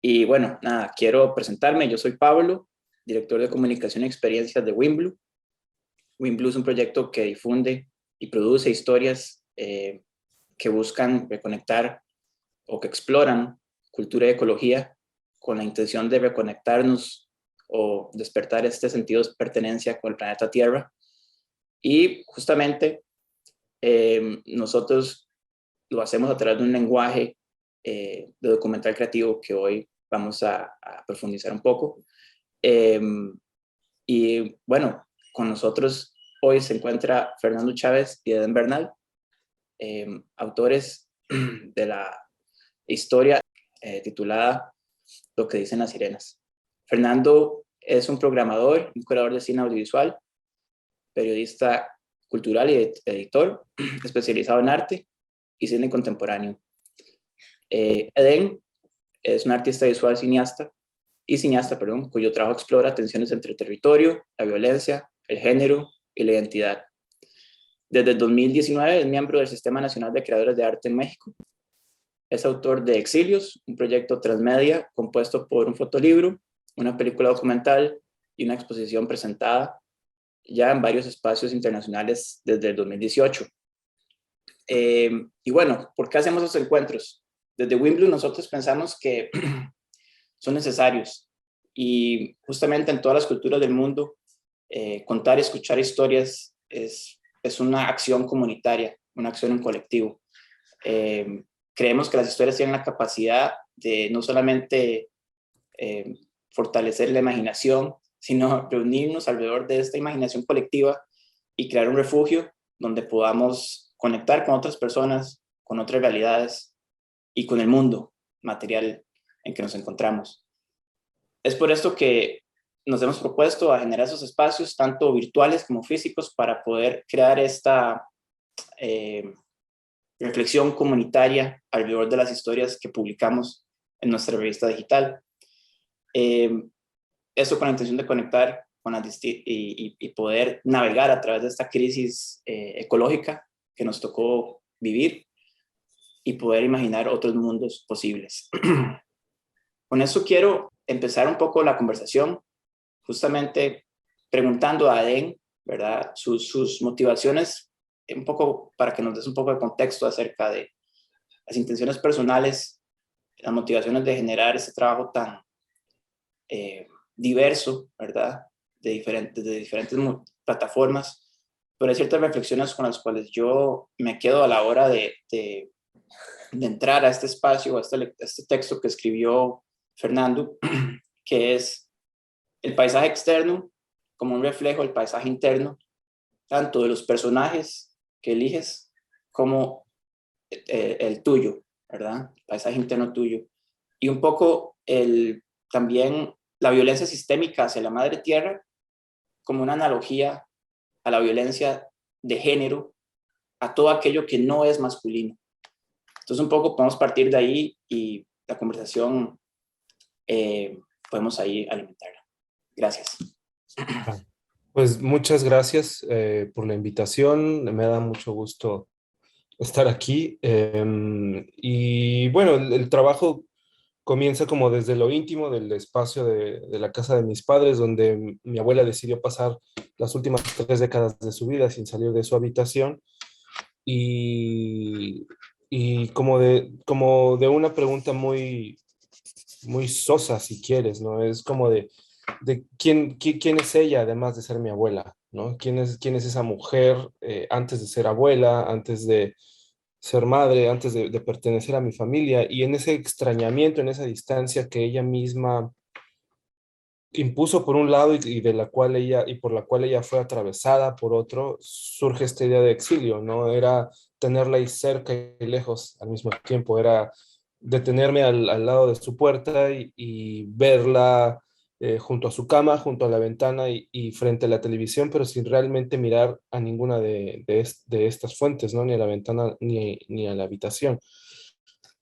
Y bueno, nada, quiero presentarme. Yo soy Pablo, director de comunicación y experiencias de Winblue. Winblue es un proyecto que difunde y produce historias que buscan reconectar o que exploran cultura y ecología con la intención de reconectarnos o despertar este sentido de pertenencia con el planeta Tierra. Y justamente nosotros lo hacemos a través de un lenguaje de documental creativo que hoy vamos a profundizar un poco. Eh, y bueno, con nosotros hoy se encuentra Fernando Chávez y Eden Bernal, autores de la historia titulada Lo que dicen las sirenas. Fernando es un programador, un curador de cine audiovisual, periodista cultural y editor, especializado en arte y cine contemporáneo. Eden es un artista visual cineasta, cuyo trabajo explora tensiones entre el territorio, la violencia, el género y la identidad. Desde el 2019 es miembro del Sistema Nacional de Creadores de Arte en México. Es autor de Exilios, un proyecto transmedia compuesto por un fotolibro, una película documental y una exposición presentada ya en varios espacios internacionales desde el 2018. Y bueno, ¿por qué hacemos esos encuentros? Desde Winblue nosotros pensamos que son necesarios y justamente en todas las culturas del mundo contar y escuchar historias es una acción comunitaria, una acción en colectivo. Creemos que las historias tienen la capacidad de no solamente fortalecer la imaginación, sino reunirnos alrededor de esta imaginación colectiva y crear un refugio donde podamos conectar con otras personas, con otras realidades y con el mundo material en que nos encontramos. Es por esto que nos hemos propuesto a generar esos espacios, tanto virtuales como físicos, para poder crear esta reflexión comunitaria alrededor de las historias que publicamos en nuestra revista digital. Eso con la intención de conectar con las y poder navegar a través de esta crisis ecológica que nos tocó vivir y poder imaginar otros mundos posibles. Con eso quiero empezar un poco la conversación, justamente preguntando a Eden, ¿verdad? Sus motivaciones, un poco para que nos des un poco de contexto acerca de las intenciones personales, las motivaciones de generar ese trabajo tan diverso, ¿verdad? De diferentes plataformas, pero hay ciertas reflexiones con las cuales yo me quedo a la hora de entrar a este espacio, a este texto que escribió Fernando, que es el paisaje externo como un reflejo del paisaje interno, tanto de los personajes que eliges como el tuyo, ¿verdad? El paisaje interno tuyo. Y un poco también la violencia sistémica hacia la madre tierra como una analogía a la violencia de género, a todo aquello que no es masculino. Entonces un poco podemos partir de ahí y la conversación podemos ahí alimentarla. Gracias. Pues muchas gracias por la invitación, me da mucho gusto estar aquí. Y bueno, el trabajo comienza como desde lo íntimo del espacio de la casa de mis padres, donde mi abuela decidió pasar las últimas 3 décadas de su vida sin salir de su habitación. Y, y como de una pregunta muy sosa, si quieres, ¿no? Es como de quién es ella, además de ser mi abuela, ¿no? ¿Quién es esa mujer antes de ser abuela, antes de ser madre, antes de pertenecer a mi familia? Y en ese extrañamiento, en esa distancia que ella misma impuso por un lado y de la cual y por la cual ella fue atravesada por otro, surge esta idea de exilio, ¿no? Era tenerla ahí cerca y lejos al mismo tiempo, era detenerme al lado de su puerta y verla junto a su cama, junto a la ventana y frente a la televisión, pero sin realmente mirar a ninguna de estas fuentes, ¿no? Ni a la ventana ni a la habitación.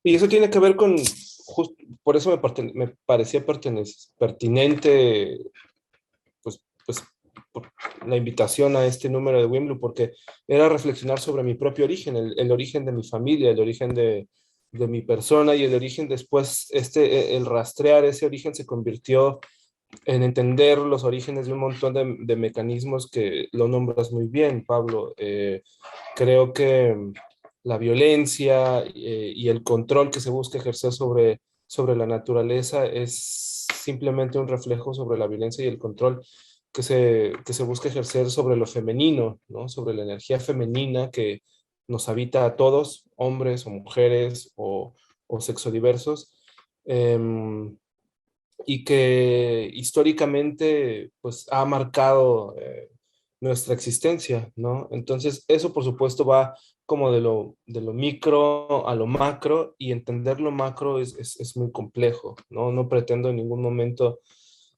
Y eso tiene que ver con, por eso me parecía pertinente, pues, la invitación a este número de Winblue, porque era reflexionar sobre mi propio origen, el origen de mi familia, el origen de mi persona y el origen después, el rastrear ese origen se convirtió en entender los orígenes de un montón de mecanismos que lo nombras muy bien, Pablo. Creo que la violencia y el control que se busca ejercer sobre la naturaleza es simplemente un reflejo sobre la violencia y el control que se busca ejercer sobre lo femenino, ¿no? Sobre la energía femenina que nos habita a todos, hombres o mujeres o sexodiversos. Em, y que históricamente pues ha marcado nuestra existencia, ¿no? Entonces eso por supuesto va como de lo micro a lo macro y entender lo macro es muy complejo, ¿no? No pretendo en ningún momento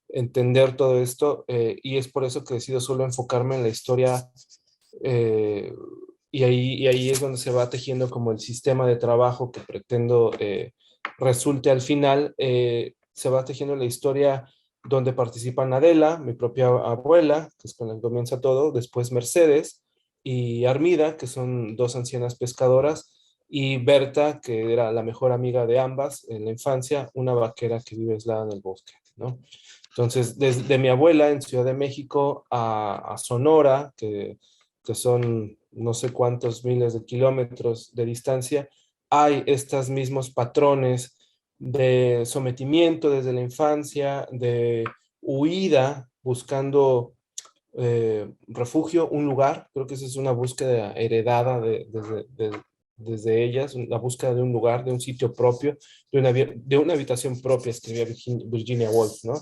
entender todo esto y es por eso que decido solo enfocarme en la historia eh, y ahí es donde se va tejiendo como el sistema de trabajo que pretendo resulte al final. Se va tejiendo la historia donde participan Adela, mi propia abuela, que es con la que comienza todo, después Mercedes y Armida, que son dos ancianas pescadoras, y Berta, que era la mejor amiga de ambas en la infancia, una vaquera que vive aislada en el bosque, ¿no? Entonces, desde mi abuela en Ciudad de México a Sonora, que son no sé cuántos miles de kilómetros de distancia, hay estos mismos patrones de sometimiento desde la infancia, de huida, buscando refugio, un lugar. Creo que esa es una búsqueda heredada desde ellas, la búsqueda de un lugar, de un sitio propio, de una habitación propia, escribía Virginia Woolf, ¿no?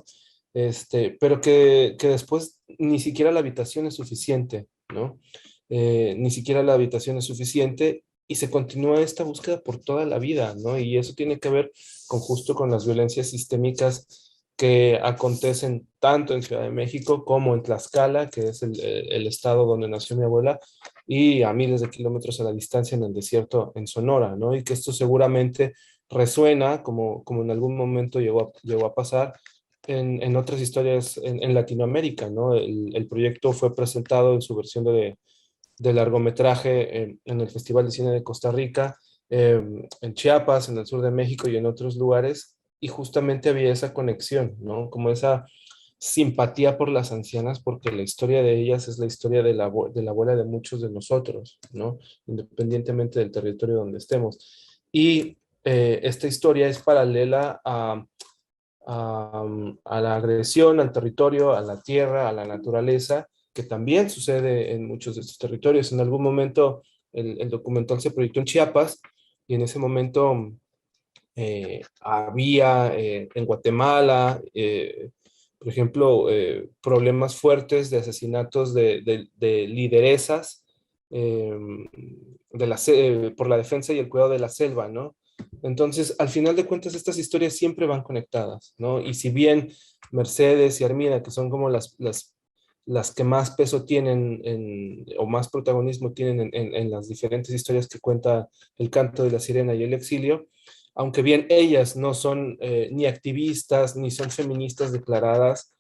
Pero que después ni siquiera la habitación es suficiente, ¿no? Ni siquiera la habitación es suficiente y se continúa esta búsqueda por toda la vida, ¿no? Y eso tiene que ver justo con las violencias sistémicas que acontecen tanto en Ciudad de México como en Tlaxcala, que es el estado donde nació mi abuela, y a miles de kilómetros a la distancia en el desierto en Sonora, ¿no? Y que esto seguramente resuena, como en algún momento llegó a pasar, en otras historias en Latinoamérica, ¿no? El proyecto fue presentado en su versión de largometraje en el Festival de Cine de Costa Rica, en Chiapas, en el sur de México y en otros lugares, y justamente había esa conexión, ¿no? Como esa simpatía por las ancianas, porque la historia de ellas es la historia de la abuela de muchos de nosotros, ¿no? Independientemente del territorio donde estemos. Y esta historia es paralela a la agresión al territorio, a la tierra, a la naturaleza, que también sucede en muchos de estos territorios. En algún momento el documental se proyectó en Chiapas y en ese momento había en Guatemala, por ejemplo, problemas fuertes de asesinatos de lideresas eh, por la defensa y el cuidado de la selva, ¿no? Entonces, al final de cuentas, estas historias siempre van conectadas, ¿no? Y si bien Mercedes y Armida, que son como las que más peso tienen o más protagonismo tienen en las diferentes historias que cuenta El canto de la sirena y El exilio, aunque bien ellas no son ni activistas ni son feministas declaradas,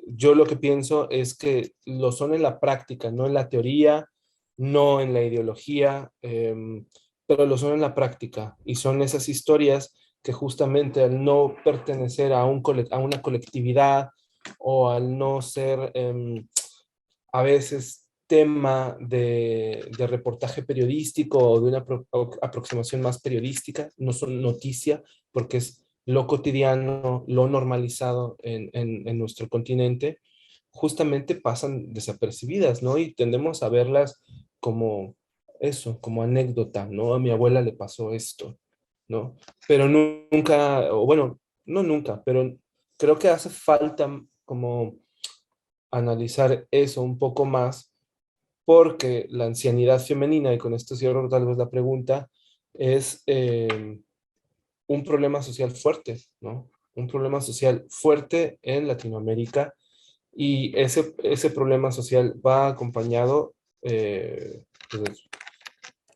yo lo que pienso es que lo son en la práctica, no en la teoría, no en la ideología, pero lo son en la práctica y son esas historias que justamente al no pertenecer a una colectividad o al no ser a veces tema de reportaje periodístico o de una aproximación más periodística, no son noticia porque es lo cotidiano, lo normalizado en nuestro continente, justamente pasan desapercibidas, ¿no? Y tendemos a verlas como eso, como anécdota, ¿no? A mi abuela le pasó esto, ¿no? Pero nunca, o bueno, no nunca, pero creo que hace falta como analizar eso un poco más, porque la ancianidad femenina, y con esto cierro tal vez la pregunta, es un problema social fuerte, ¿no? Un problema social fuerte en Latinoamérica y ese problema social va acompañado pues,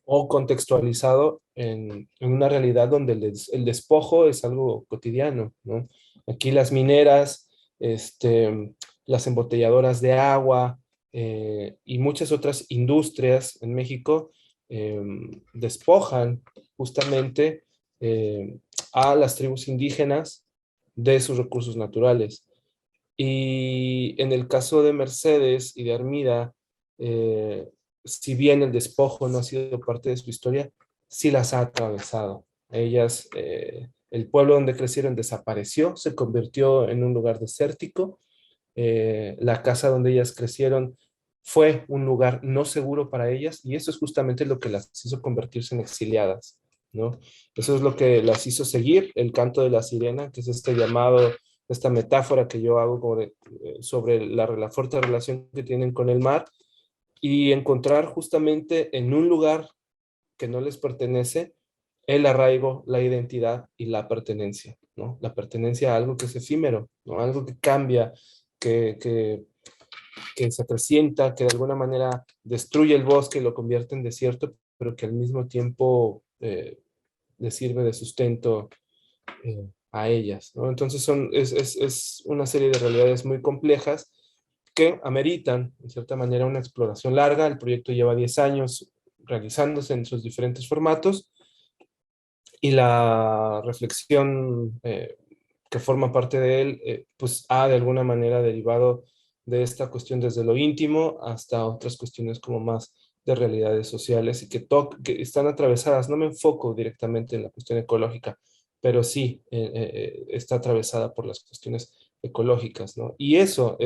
o contextualizado en una realidad donde el despojo es algo cotidiano, ¿no? Aquí las mineras, las embotelladoras de agua y muchas otras industrias en México despojan justamente a las tribus indígenas de sus recursos naturales. Y en el caso de Mercedes y de Armida, eh, si bien el despojo no ha sido parte de su historia, sí las ha atravesado. Ellas, el pueblo donde crecieron desapareció, se convirtió en un lugar desértico. La casa donde ellas crecieron fue un lugar no seguro para ellas y eso es justamente lo que las hizo convertirse en exiliadas, ¿no? Eso es lo que las hizo seguir el canto de la sirena, que es este llamado, esta metáfora que yo hago sobre la fuerte relación que tienen con el mar y encontrar justamente en un lugar que no les pertenece el arraigo, la identidad y la pertenencia, ¿no? La pertenencia a algo que es efímero, ¿no? Algo que cambia, que, que, que se acrecienta, que de alguna manera destruye el bosque y lo convierte en desierto, pero que al mismo tiempo le sirve de sustento a ellas, ¿no? Entonces es una serie de realidades muy complejas que ameritan, en cierta manera, una exploración larga. El proyecto lleva 10 años realizándose en sus diferentes formatos y la reflexión que forma parte de él, pues ha de alguna manera derivado de esta cuestión desde lo íntimo hasta otras cuestiones como más de realidades sociales y que están atravesadas. No me enfoco directamente en la cuestión ecológica, pero sí está atravesada por las cuestiones ecológicas, ¿no? Y eso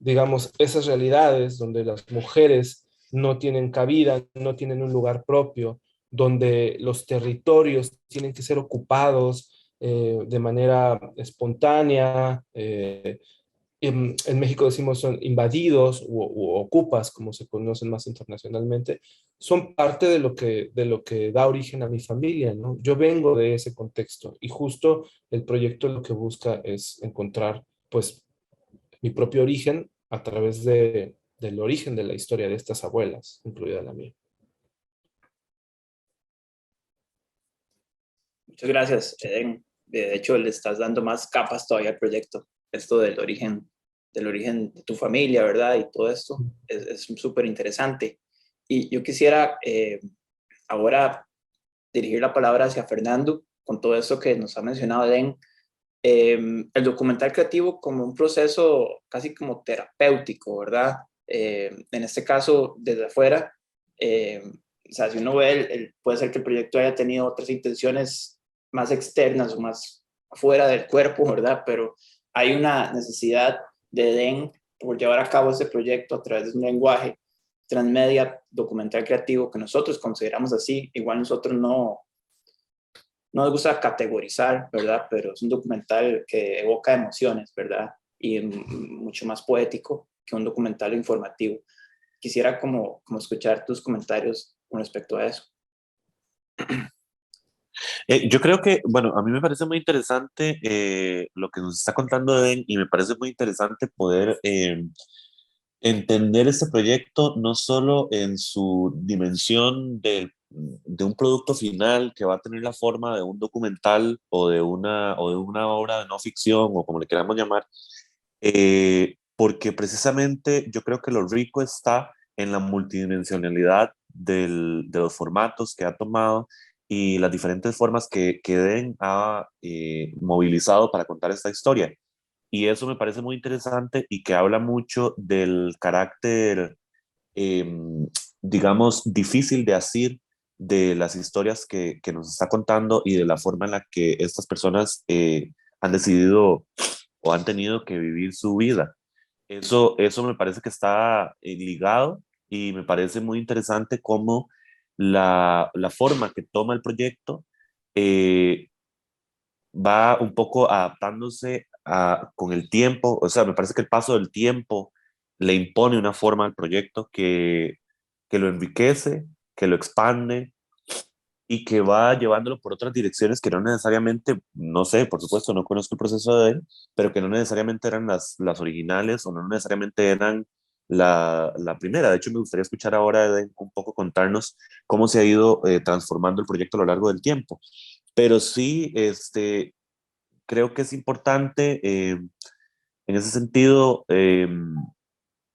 digamos, esas realidades donde las mujeres no tienen cabida, no tienen un lugar propio, donde los territorios tienen que ser ocupados de manera espontánea. En México decimos son invadidos u ocupas, como se conocen más internacionalmente, son parte de lo que da origen a mi familia, ¿no? Yo vengo de ese contexto y justo el proyecto lo que busca es encontrar, pues, mi propio origen a través del origen de la historia de estas abuelas, incluida la mía. Muchas gracias, Eden. De hecho, le estás dando más capas todavía al proyecto. Esto del origen de tu familia, ¿verdad? Y todo esto es súper interesante. Y yo quisiera ahora dirigir la palabra hacia Fernando con todo esto que nos ha mencionado Eden. El documental creativo como un proceso casi como terapéutico, ¿verdad? En este caso, desde afuera, o sea, si uno ve, puede ser que el proyecto haya tenido otras intenciones más externas o más afuera del cuerpo, ¿verdad? Pero hay una necesidad de DEN por llevar a cabo este proyecto a través de un lenguaje transmedia, documental creativo, que nosotros consideramos así. Igual nosotros no nos gusta categorizar, ¿verdad? Pero es un documental que evoca emociones, ¿verdad? Y mucho más poético que un documental informativo. Quisiera como escuchar tus comentarios con respecto a eso. Yo creo que, bueno, a mí me parece muy interesante lo que nos está contando Eden y me parece muy interesante poder entender este proyecto no solo en su dimensión de un producto final que va a tener la forma de un documental o de una obra de no ficción o como le queramos llamar, porque precisamente yo creo que lo rico está en la multidimensionalidad de los formatos que ha tomado y las diferentes formas que Den ha movilizado para contar esta historia. Y eso me parece muy interesante y que habla mucho del carácter, eh, digamos, difícil de asir de las historias que nos está contando y de la forma en la que estas personas han decidido o han tenido que vivir su vida. Eso me parece que está ligado y me parece muy interesante cómo la forma que toma el proyecto eh, va un poco adaptándose con el tiempo. O sea, me parece que el paso del tiempo le impone una forma al proyecto que lo enriquece, que lo expande y que va llevándolo por otras direcciones que no necesariamente, no sé, por supuesto, no conozco el proceso de él, pero que no necesariamente eran las originales o no necesariamente eran la primera. De hecho, me gustaría escuchar ahora de un poco contarnos cómo se ha ido transformando el proyecto a lo largo del tiempo. Pero sí, creo que es importante en ese sentido,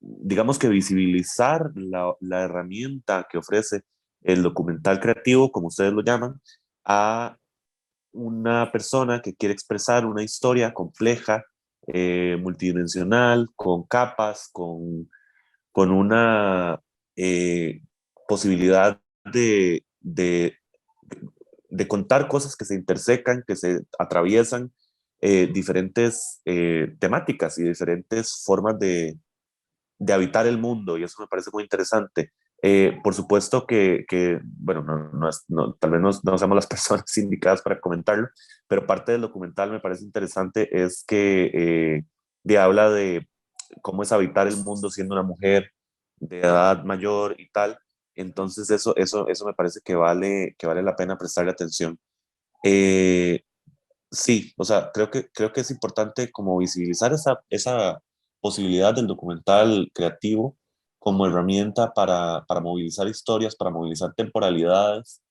digamos que visibilizar la herramienta que ofrece el documental creativo, como ustedes lo llaman, a una persona que quiere expresar una historia compleja, multidimensional, con capas, con una posibilidad de contar cosas que se intersecan, que se atraviesan, diferentes temáticas y diferentes formas de habitar el mundo, y eso me parece muy interesante. Por supuesto bueno, tal vez no seamos las personas indicadas para comentarlo, pero parte del documental me parece interesante es que habla de cómo es habitar el mundo siendo una mujer de edad mayor y tal. Entonces eso me parece que vale la pena prestarle atención. Eh, sí, o sea, creo que es importante como visibilizar esa posibilidad del documental creativo como herramienta para movilizar historias, para movilizar temporalidades,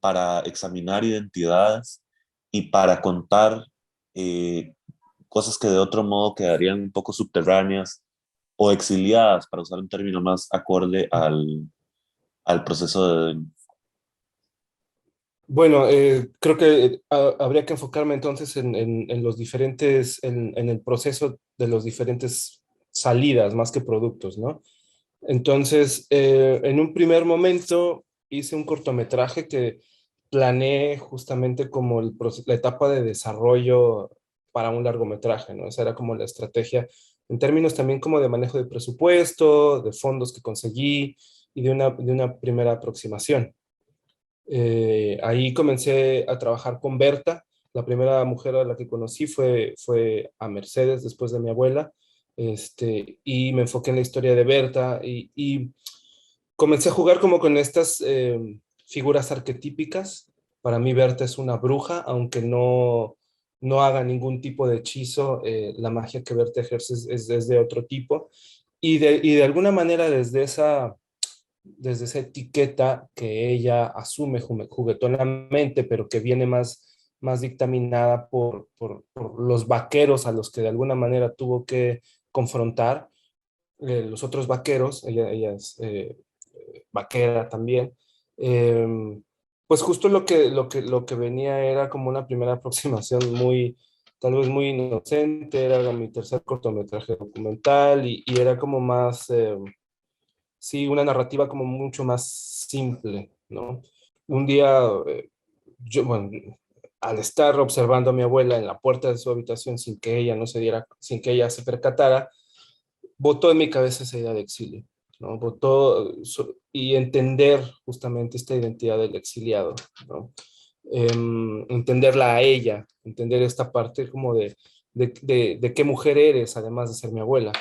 para examinar identidades y para contar eh, cosas que de otro modo quedarían un poco subterráneas o exiliadas, para usar un término más acorde al proceso de... Bueno, creo que habría que enfocarme entonces en los diferentes, en el proceso de los diferentes salidas más que productos, ¿no? Entonces, en un primer momento hice un cortometraje que planeé justamente como la etapa de desarrollo para un largometraje, ¿no? Esa era como la estrategia en términos también como de manejo de presupuesto, de fondos que conseguí y de una primera aproximación. Ahí comencé a trabajar con Berta. La primera mujer a la que conocí fue a Mercedes después de mi abuela. Y me enfoqué en la historia de Berta y comencé a jugar como con estas figuras arquetípicas. Para mí Berta es una bruja, aunque no haga ningún tipo de hechizo. La magia que Berta ejerce es de otro tipo. Y de alguna manera desde esa etiqueta que ella asume juguetonamente, pero que viene más dictaminada por los vaqueros a los que de alguna manera tuvo que confrontar. Los otros vaqueros, ella es vaquera también. eh, pues justo lo que venía era como una primera aproximación tal vez muy inocente, era mi tercer cortometraje documental y era como más, sí, una narrativa como mucho más simple, ¿no? Un día, bueno, al estar observando a mi abuela en la puerta de su habitación sin que ella no se diera, sin que ella se percatara, botó en mi cabeza esa idea de exilio, ¿no? Y entender justamente esta identidad del exiliado, ¿no? Entenderla a ella, entender esta parte como de qué mujer eres, además de ser mi abuela.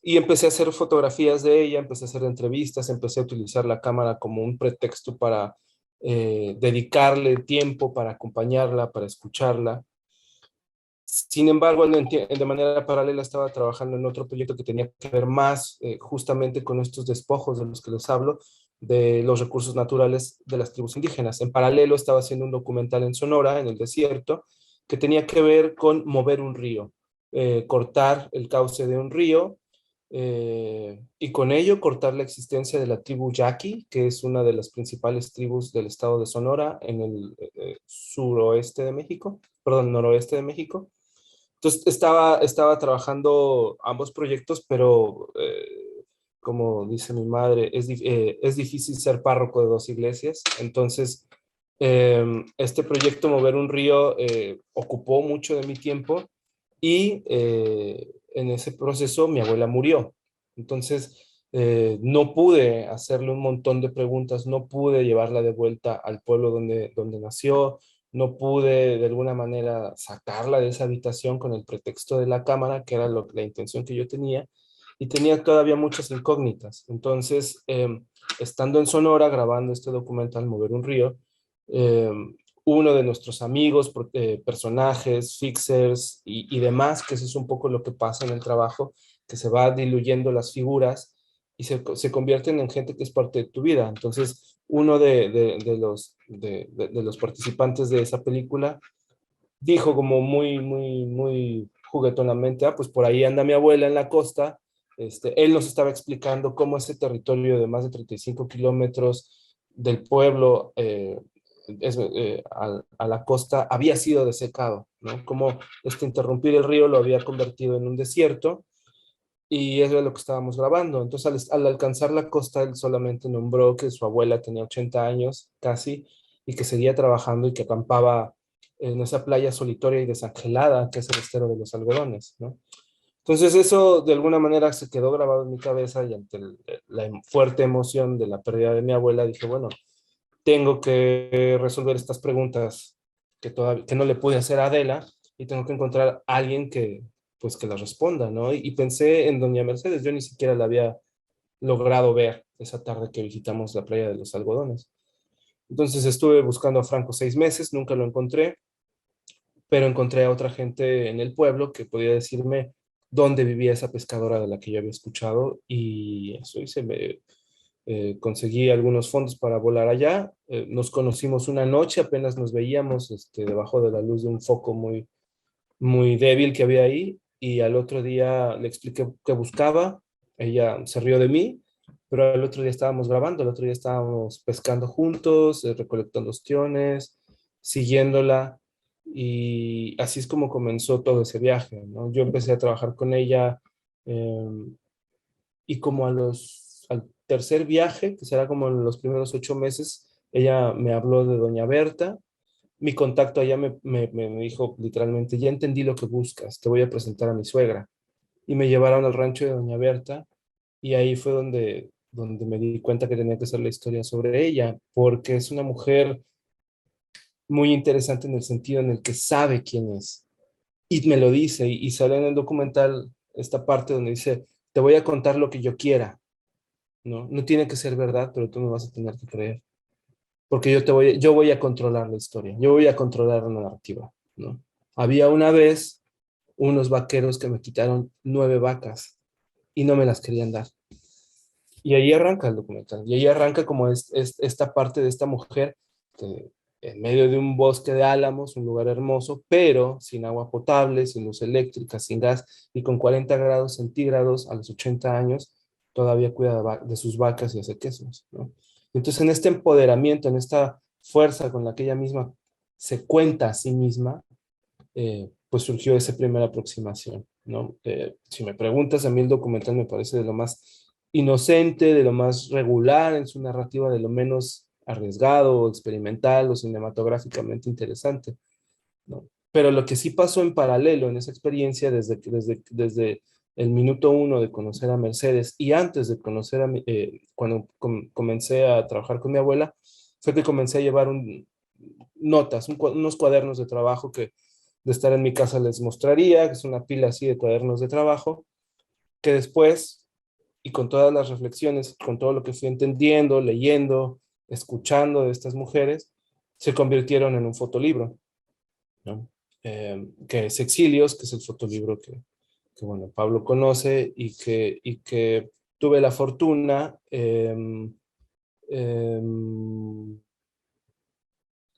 Y empecé a hacer fotografías de ella, empecé a hacer entrevistas, empecé a utilizar la cámara como un pretexto para dedicarle tiempo, para acompañarla, para escucharla. Sin embargo, de manera paralela estaba trabajando en otro proyecto que tenía que ver más justamente con estos despojos de los que les hablo, de los recursos naturales de las tribus indígenas. En paralelo estaba haciendo un documental en Sonora, en el desierto, que tenía que ver con mover un río, cortar el cauce de un río y con ello cortar la existencia de la tribu Yaqui, que es una de las principales tribus del estado de Sonora en el suroeste de México, perdón, noroeste de México. Entonces estaba trabajando ambos proyectos, pero como dice mi madre, es difícil ser párroco de dos iglesias. Entonces, este proyecto Mover un Río ocupó mucho de mi tiempo y en ese proceso mi abuela murió. Entonces, no pude hacerle un montón de preguntas, no pude llevarla de vuelta al pueblo donde nació, no pude de alguna manera sacarla de esa habitación con el pretexto de la cámara, que era la intención que yo tenía, y tenía todavía muchas incógnitas. Entonces, estando en Sonora grabando este documental Mover un Río, eh, uno de nuestros amigos, personajes, fixers y demás, que eso es un poco lo que pasa en el trabajo, que se va diluyendo las figuras y se convierten en gente que es parte de tu vida. Entonces, uno de los participantes de esa película dijo como muy juguetonamente, pues por ahí anda mi abuela en la costa. Él nos estaba explicando cómo ese territorio de más de 35 kilómetros del pueblo a la costa había sido desecado, ¿no? Como interrumpir el río lo había convertido en un desierto, y eso es lo que estábamos grabando. Entonces, al alcanzar la costa, él solamente nombró que su abuela tenía 80 años casi y que seguía trabajando y que acampaba en esa playa solitaria y desangelada que es el estero de los algodones, ¿no? Entonces eso de alguna manera se quedó grabado en mi cabeza, y ante la fuerte emoción de la pérdida de mi abuela dije, bueno, tengo que resolver estas preguntas que no le pude hacer a Adela, y tengo que encontrar a alguien que, pues, que las responda, ¿no? Y pensé en doña Mercedes. Yo ni siquiera la había logrado ver esa tarde que visitamos la playa de los algodones. Entonces estuve buscando a Franco 6 meses, nunca lo encontré, pero encontré a otra gente en el pueblo que podía decirme dónde vivía esa pescadora de la que yo había escuchado, y eso hice. Conseguí algunos fondos para volar allá. Nos conocimos una noche, apenas nos veíamos debajo de la luz de un foco muy, muy débil que había ahí, y al otro día le expliqué qué buscaba. Ella se rió de mí, pero al otro día estábamos grabando, el otro día estábamos pescando juntos, recolectando ostiones, siguiéndola, y así es como comenzó todo ese viaje, ¿no? Yo empecé a trabajar con ella, eh, y como al tercer viaje, que será como en los primeros 8 meses, ella me habló de doña Berta. Mi contacto allá me dijo literalmente, ya entendí lo que buscas, te voy a presentar a mi suegra. Y me llevaron al rancho de doña Berta, y ahí fue donde me di cuenta que tenía que hacer la historia sobre ella, porque es una mujer muy interesante en el sentido en el que sabe quién es. Y me lo dice, y sale en el documental esta parte donde dice, te voy a contar lo que yo quiera, ¿no? No tiene que ser verdad, pero tú me vas a tener que creer, porque yo voy a controlar la historia, yo voy a controlar la narrativa, ¿no? Había una vez unos vaqueros que me quitaron 9 vacas y no me las querían dar. Y ahí arranca el documental, y ahí arranca como esta parte de esta mujer que en medio de un bosque de álamos, un lugar hermoso, pero sin agua potable, sin luz eléctrica, sin gas, y con 40 grados centígrados a los 80 años, todavía cuida de sus vacas y hace quesos, ¿no? Entonces, en este empoderamiento, en esta fuerza con la que ella misma se cuenta a sí misma, pues surgió esa primera aproximación, ¿no? Si me preguntas, a mí el documental me parece de lo más inocente, de lo más regular en su narrativa, de lo menos arriesgado o experimental o cinematográficamente interesante, ¿no? Pero lo que sí pasó en paralelo en esa experiencia, desde el minuto uno de conocer a Mercedes y antes de conocer cuando comencé a trabajar con mi abuela, fue que comencé a llevar notas, unos cuadernos de trabajo que de estar en mi casa les mostraría, que es una pila así de cuadernos de trabajo, que después, y con todas las reflexiones, con todo lo que fui entendiendo, leyendo, escuchando de estas mujeres, se convirtieron en un fotolibro, ¿no? Que es Exilios, que es el fotolibro bueno, Pablo conoce, y que tuve la fortuna,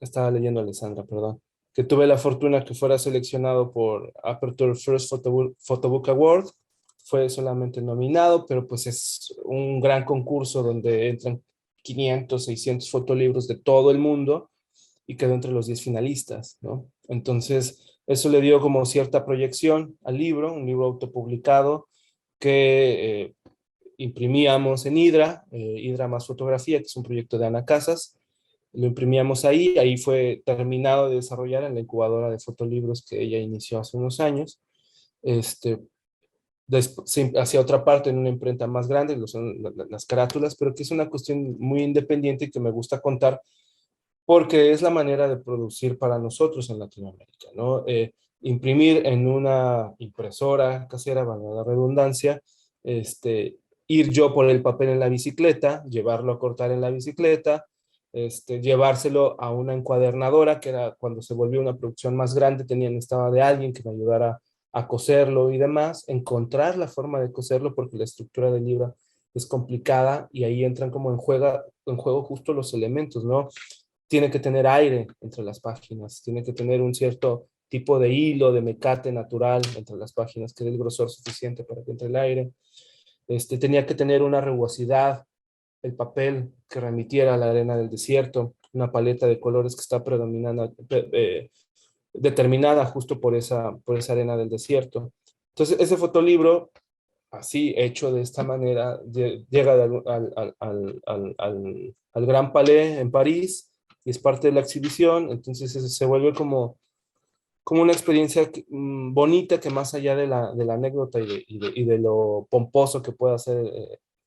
estaba leyendo a Alessandra, perdón, que tuve la fortuna que fuera seleccionado por Aperture First Photobook Award. Fue solamente nominado, pero pues es un gran concurso donde entran 500, 600 fotolibros de todo el mundo, y quedó entre los 10 finalistas, ¿no? Entonces, eso le dio como cierta proyección al libro, un libro autopublicado que imprimíamos en Hidra, Hidra más fotografía, que es un proyecto de Ana Casas. Lo imprimíamos ahí fue terminado de desarrollar en la incubadora de fotolibros que ella inició hace unos años. Este, Después, hacia otra parte, en una imprenta más grande, son las carátulas, pero que es una cuestión muy independiente y que me gusta contar porque es la manera de producir para nosotros en Latinoamérica, ¿no? Imprimir en una impresora casera, valga la redundancia, ir yo por el papel en la bicicleta, llevarlo a cortar en la bicicleta, llevárselo a una encuadernadora, que era cuando se volvió una producción más grande, necesitaba de alguien que me ayudara a coserlo y demás, encontrar la forma de coserlo porque la estructura del libro es complicada, y ahí entran como en juego justo los elementos, ¿no? Tiene que tener aire entre las páginas, tiene que tener un cierto tipo de hilo, de mecate natural entre las páginas, que dé el grosor suficiente para que entre el aire. Tenía que tener una rugosidad el papel que remitiera a la arena del desierto, una paleta de colores que está predominando, determinada justo por esa arena del desierto. Entonces, ese fotolibro, así hecho de esta manera, llega al Gran Palais en París y es parte de la exhibición. Entonces se vuelve como una experiencia bonita, que más allá de la anécdota y de lo pomposo que pueda ser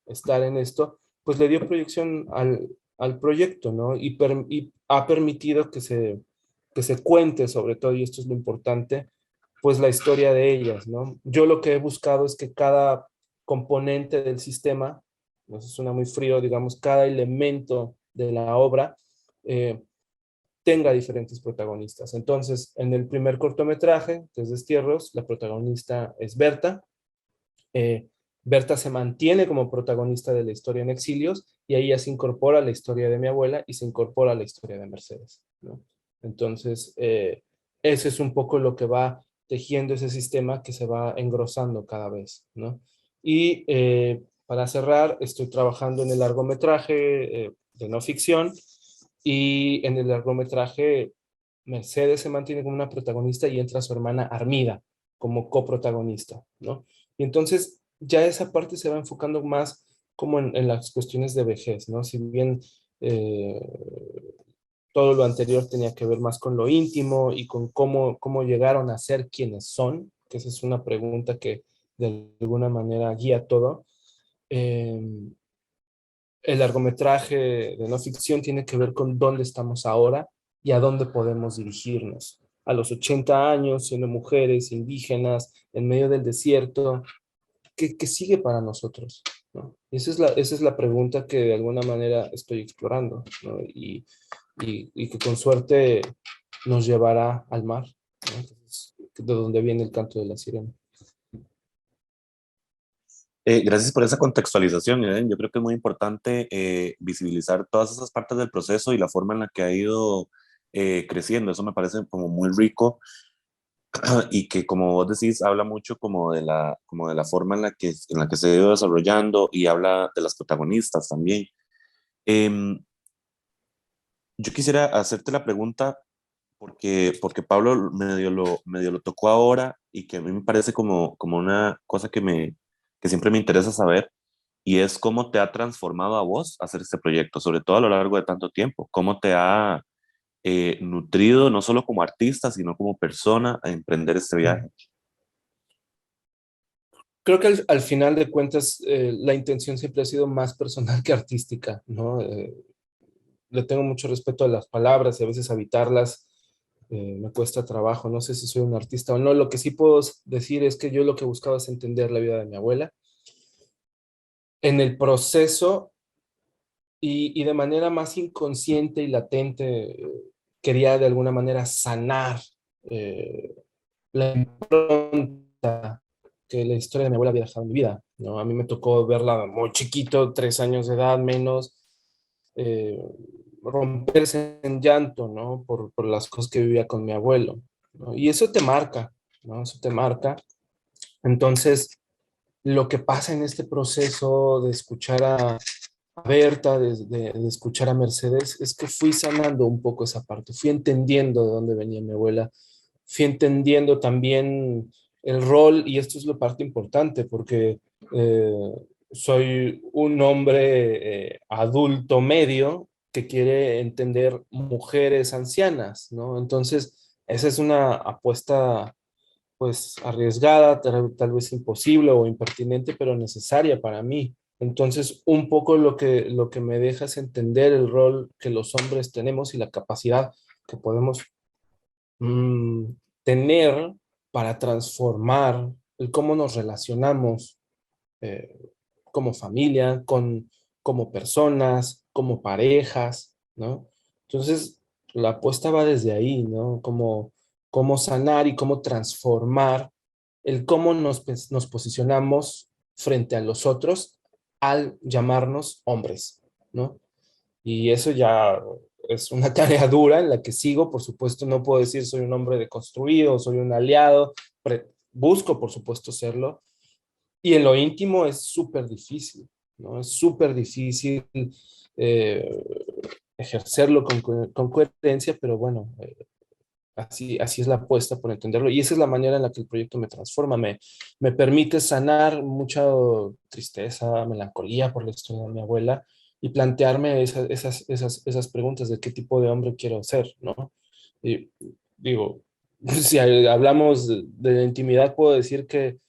estar en esto, pues le dio proyección al proyecto, ¿no? Y ha permitido que se cuente sobre todo, y esto es lo importante, pues la historia de ellas, ¿no? Yo lo que he buscado es que cada componente del sistema, no sé, suena muy frío, digamos, cada elemento de la obra, eh, tenga diferentes protagonistas. Entonces, en el primer cortometraje, que es Destierros, la protagonista es Berta. Eh, Berta se mantiene como protagonista de la historia en exilios, y ahí ya se incorpora a la historia de mi abuela y se incorpora a la historia de Mercedes, ¿no? Entonces, eso es un poco lo que va tejiendo ese sistema que se va engrosando cada vez, ¿no? Y para cerrar, estoy trabajando en el largometraje de no ficción, y en el largometraje Mercedes se mantiene como una protagonista y entra su hermana Armida como coprotagonista, ¿no? Y entonces ya esa parte se va enfocando más como en las cuestiones de vejez, ¿no? Si bien eh, todo lo anterior tenía que ver más con lo íntimo y con cómo llegaron a ser quienes son, que esa es una pregunta que de alguna manera guía todo. Eh, el largometraje de no ficción tiene que ver con dónde estamos ahora y a dónde podemos dirigirnos. A los 80 años, siendo mujeres, indígenas, en medio del desierto, ¿qué sigue para nosotros? ¿No? Esa es la pregunta que de alguna manera estoy explorando, ¿no? Y que con suerte nos llevará al mar, ¿no? Entonces, de donde viene el canto de la sirena. Gracias por esa contextualización, Eden. Yo creo que es muy importante visibilizar todas esas partes del proceso y la forma en la que ha ido creciendo. Eso me parece como muy rico y que, como vos decís, habla mucho como de la forma en la que se ha ido desarrollando, y habla de las protagonistas también. Em, yo quisiera hacerte la pregunta porque Pablo medio lo tocó ahora, y que a mí me parece como una cosa que siempre me interesa saber, y es cómo te ha transformado a vos hacer este proyecto, sobre todo a lo largo de tanto tiempo, cómo te ha nutrido no solo como artista, sino como persona a emprender este viaje. Creo que al final de cuentas la intención siempre ha sido más personal que artística, ¿no? Le tengo mucho respeto a las palabras y a veces habitarlas me cuesta trabajo. No sé si soy un artista o no. Lo que sí puedo decir es que yo lo que buscaba es entender la vida de mi abuela. En el proceso y de manera más inconsciente y latente, quería de alguna manera sanar eh, la impronta que la historia de mi abuela había dejado en mi vida, ¿no? A mí me tocó verla muy chiquito, 3 años de edad menos, eh, romperse en llanto, ¿no? Por las cosas que vivía con mi abuelo, ¿no? Y eso te marca, ¿no? Eso te marca. Entonces, lo que pasa en este proceso de escuchar a Berta, de escuchar a Mercedes, es que fui sanando un poco esa parte, fui entendiendo de dónde venía mi abuela, fui entendiendo también el rol, y esto es la parte importante, porque eh, soy un hombre adulto medio que quiere entender mujeres ancianas, ¿no? Entonces, esa es una apuesta pues arriesgada, tal vez imposible o impertinente, pero necesaria para mí. Entonces, un poco lo que me deja es entender el rol que los hombres tenemos y la capacidad que podemos mm, tener para transformar el cómo nos relacionamos eh, como familia, como personas, como parejas, ¿no? Entonces, la apuesta va desde ahí, ¿no? Cómo sanar y cómo transformar el cómo nos posicionamos frente a los otros al llamarnos hombres, ¿no? Y eso ya es una tarea dura en la que sigo. Por supuesto, no puedo decir soy un hombre deconstruido, soy un aliado, busco por supuesto serlo, y en lo íntimo es súper difícil, ¿no? Es súper difícil eh, ejercerlo con coherencia, pero bueno, así es la apuesta por entenderlo. Y esa es la manera en la que el proyecto me transforma, me permite sanar mucha tristeza, melancolía por la historia de mi abuela y plantearme esas preguntas de qué tipo de hombre quiero ser, ¿no? Y digo, si hablamos de la intimidad, puedo decir que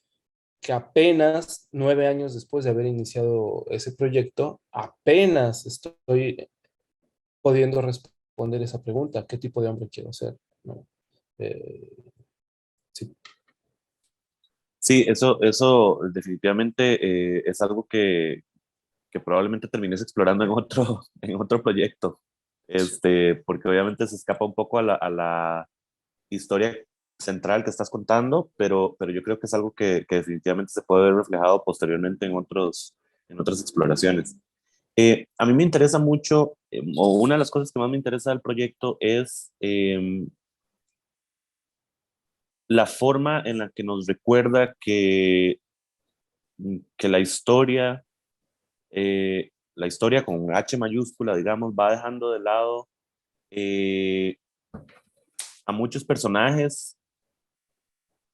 apenas 9 años después de haber iniciado ese proyecto, apenas estoy pudiendo responder esa pregunta, ¿qué tipo de hombre quiero ser? ¿No? Eh, sí. Sí, eso definitivamente es algo que probablemente termines explorando en otro, en otro proyecto, porque obviamente se escapa un poco a la historia central que estás contando, pero yo creo que es algo que definitivamente se puede ver reflejado posteriormente en otras exploraciones. A mí me interesa mucho, o una de las cosas que más me interesa del proyecto es la forma en la que nos recuerda que la historia con H mayúscula, digamos, va dejando de lado eh, a muchos personajes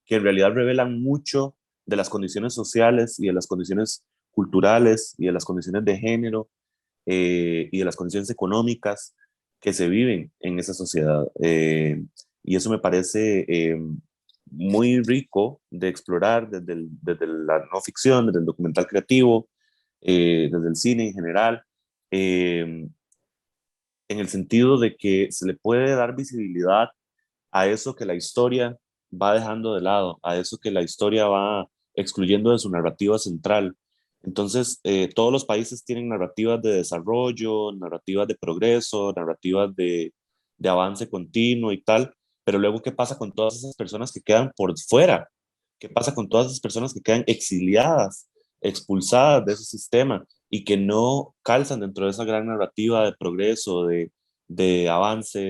que en realidad revelan mucho de las condiciones sociales y de las condiciones culturales y de las condiciones de género y de las condiciones económicas que se viven en esa sociedad. Y eso me parece muy rico de explorar desde la no ficción, desde el documental creativo, desde el cine en general, eh, en el sentido de que se le puede dar visibilidad a eso que la historia va dejando de lado, a eso que la historia va excluyendo de su narrativa central. Entonces, todos los países tienen narrativas de desarrollo, narrativas de progreso, narrativas de avance continuo y tal, pero luego, ¿qué pasa con todas esas personas que quedan por fuera? ¿Qué pasa con todas esas personas que quedan exiliadas, expulsadas de ese sistema y que no calzan dentro de esa gran narrativa de progreso, de avance,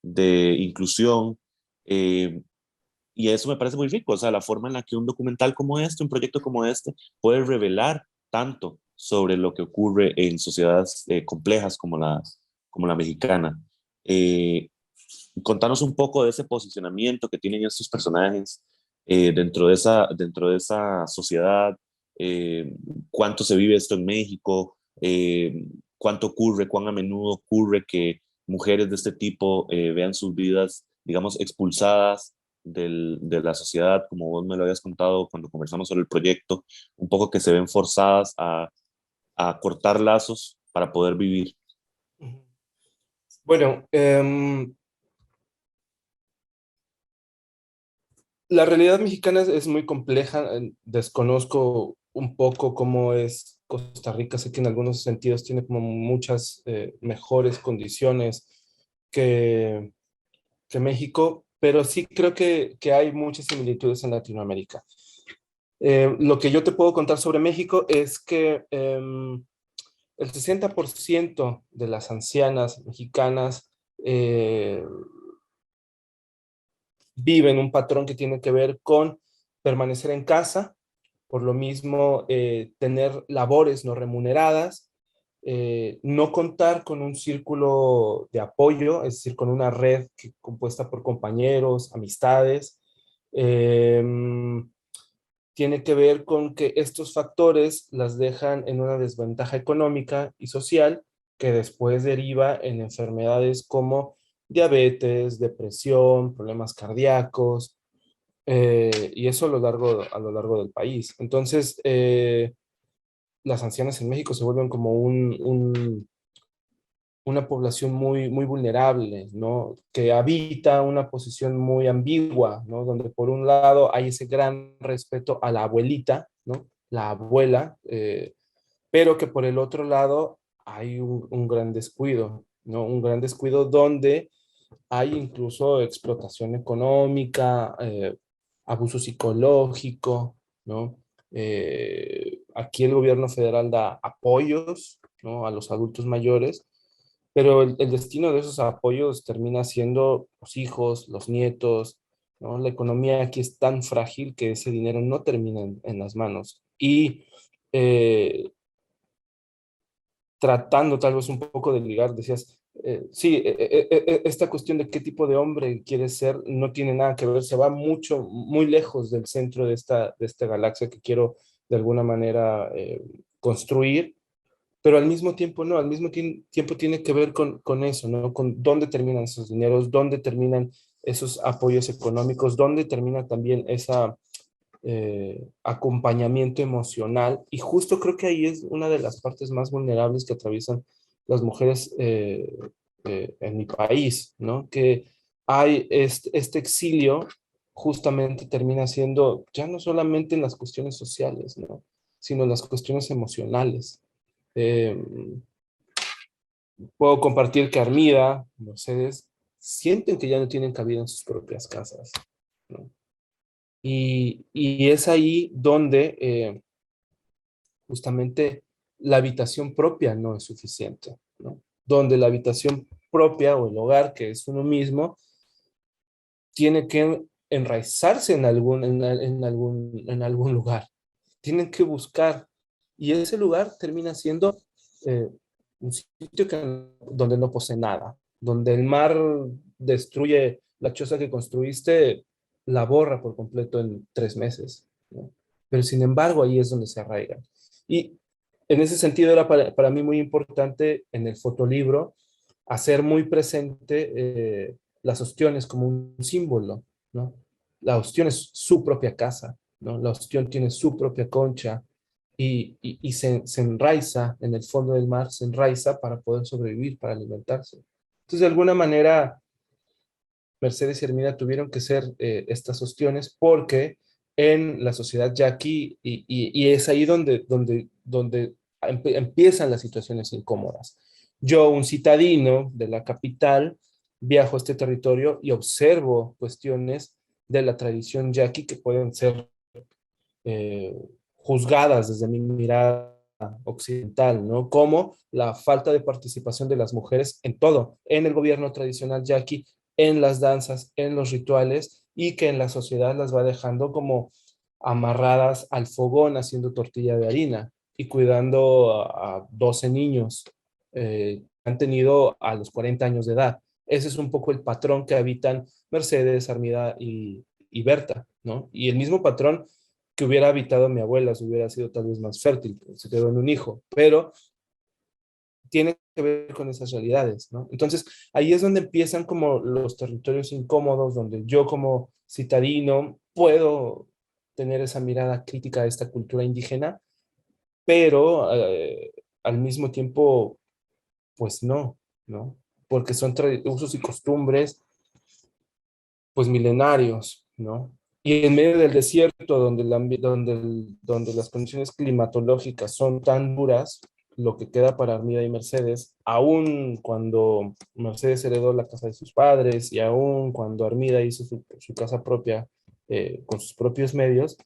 de inclusión? eh, y eso me parece muy rico, o sea, la forma en la que un documental como este, un proyecto como este, puede revelar tanto sobre lo que ocurre en sociedades complejas como la mexicana. Eh, Contanos un poco de ese posicionamiento que tienen estos personajes dentro de esa sociedad, cuánto se vive esto en México, cuánto ocurre, cuán a menudo ocurre que mujeres de este tipo vean sus vidas, digamos, expulsadas de la sociedad, como vos me lo habías contado cuando conversamos sobre el proyecto, un poco que se ven forzadas a cortar lazos para poder vivir. Bueno, la realidad mexicana es muy compleja. Desconozco un poco cómo es Costa Rica. Sé que en algunos sentidos tiene como muchas mejores condiciones que, que México, pero sí creo que hay muchas similitudes en Latinoamérica. Lo que yo te puedo contar sobre México es que el 60% de las ancianas mexicanas eh, viven un patrón que tiene que ver con permanecer en casa, por lo mismo tener labores no remuneradas, no contar con un círculo de apoyo, es decir, con una red compuesta por compañeros, amistades. Eh, Tiene que ver con que estos factores las dejan en una desventaja económica y social que después deriva en enfermedades como diabetes, depresión, problemas cardíacos, y eso a lo largo del país. Entonces, las ancianas en México se vuelven como una población muy vulnerable, ¿no? Que habita una posición muy ambigua, ¿no? Donde por un lado hay ese gran respeto a la abuelita, ¿no? La abuela, pero que por el otro lado hay un gran descuido, ¿no? Un gran descuido donde hay incluso explotación económica, abuso psicológico, ¿no? Aquí el gobierno federal da apoyos, ¿no? A los adultos mayores, pero el destino de esos apoyos termina siendo los hijos, los nietos, ¿no? La economía aquí es tan frágil que ese dinero no termina en las manos. Y eh, tratando tal vez un poco de ligar, decías, sí, esta cuestión de qué tipo de hombre quieres ser no tiene nada que ver, se va mucho, muy lejos del centro de esta galaxia que quiero de alguna manera construir, pero al mismo tiempo no, al mismo tiempo tiene que ver con eso, ¿no? Con dónde terminan esos dineros, dónde terminan esos apoyos económicos, dónde termina también esa acompañamiento emocional. Y justo creo que ahí es una de las partes más vulnerables que atraviesan las mujeres en mi país, ¿no? Que hay este exilio justamente termina siendo ya no solamente en las cuestiones sociales, ¿no? Sino en las cuestiones emocionales. Eh, Puedo compartir que Armida, Mercedes, sienten que ya no tienen cabida en sus propias casas, ¿no? Y es ahí donde justamente la habitación propia no es suficiente, ¿no? Donde la habitación propia o el hogar, que es uno mismo, tiene que enraizarse en algún lugar. Tienen que buscar. Y ese lugar termina siendo eh, un sitio donde no posee nada, donde el mar destruye la choza que construiste, la borra por completo en 3 meses, ¿no? Pero sin embargo, ahí es donde se arraigan. Y en ese sentido era para mí muy importante en el fotolibro hacer muy presente las ostiones como un símbolo, ¿no? La ostión es su propia casa, ¿no? La ostión tiene su propia concha y se enraiza en el fondo del mar, se enraiza para poder sobrevivir, para alimentarse. Entonces, de alguna manera, Mercedes y Hermida tuvieron que ser estas ostiones porque en la sociedad yaqui, y es ahí donde empiezan las situaciones incómodas. Yo, un citadino de la capital, viajo a este territorio y observo cuestiones de la tradición yaqui que pueden ser eh, juzgadas desde mi mirada occidental, ¿no? Como la falta de participación de las mujeres en todo, en el gobierno tradicional yaqui, en las danzas, en los rituales, y que en la sociedad las va dejando como amarradas al fogón haciendo tortilla de harina y cuidando a 12 niños que han tenido a los 40 años de edad. Ese es un poco el patrón que habitan Mercedes, Armida y Berta, ¿no? Y el mismo patrón que hubiera habitado mi abuela, si hubiera sido tal vez más fértil, se quedó en un hijo, pero tiene que ver con esas realidades, ¿no? Entonces, ahí es donde empiezan como los territorios incómodos, donde yo como citadino puedo tener esa mirada crítica a esta cultura indígena, pero al mismo tiempo, pues no, ¿no? Porque son usos y costumbres, pues milenarios, ¿no? Y en medio del desierto, donde las condiciones climatológicas son tan duras, lo que queda para Armida y Mercedes, aún cuando Mercedes heredó la casa de sus padres y aún cuando Armida hizo su casa propia con sus propios medios,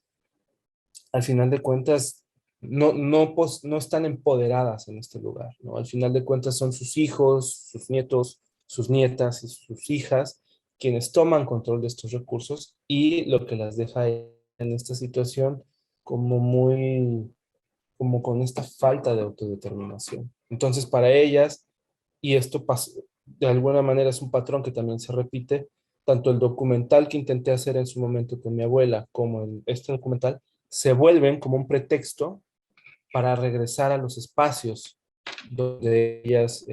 al final de cuentas no están empoderadas en este lugar, ¿no? Al final de cuentas son sus hijos, sus nietos, sus nietas y sus hijas quienes toman control de estos recursos y lo que las deja en esta situación como como con esta falta de autodeterminación. Entonces, para ellas, y esto de alguna manera es un patrón que también se repite, tanto el documental que intenté hacer en su momento con mi abuela como este documental, se vuelven como un pretexto para regresar a los espacios donde ellas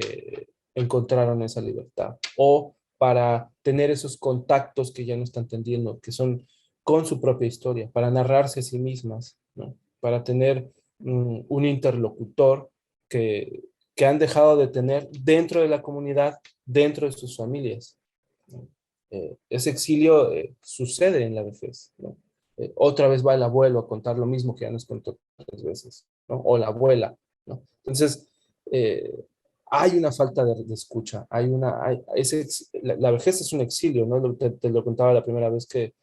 encontraron esa libertad o para tener esos contactos que ya no están teniendo, que son con su propia historia, para narrarse a sí mismas, ¿no? Para tener un interlocutor que, que han dejado de tener dentro de la comunidad, dentro de sus familias, ¿no? Ese exilio sucede en la vejez, ¿no? Otra vez va el abuelo a contar lo mismo que ya nos contó 3 veces, ¿no? O la abuela, ¿no? Entonces, eh, hay una falta de escucha, la vejez es un exilio, ¿no? Te lo contaba la primera vez que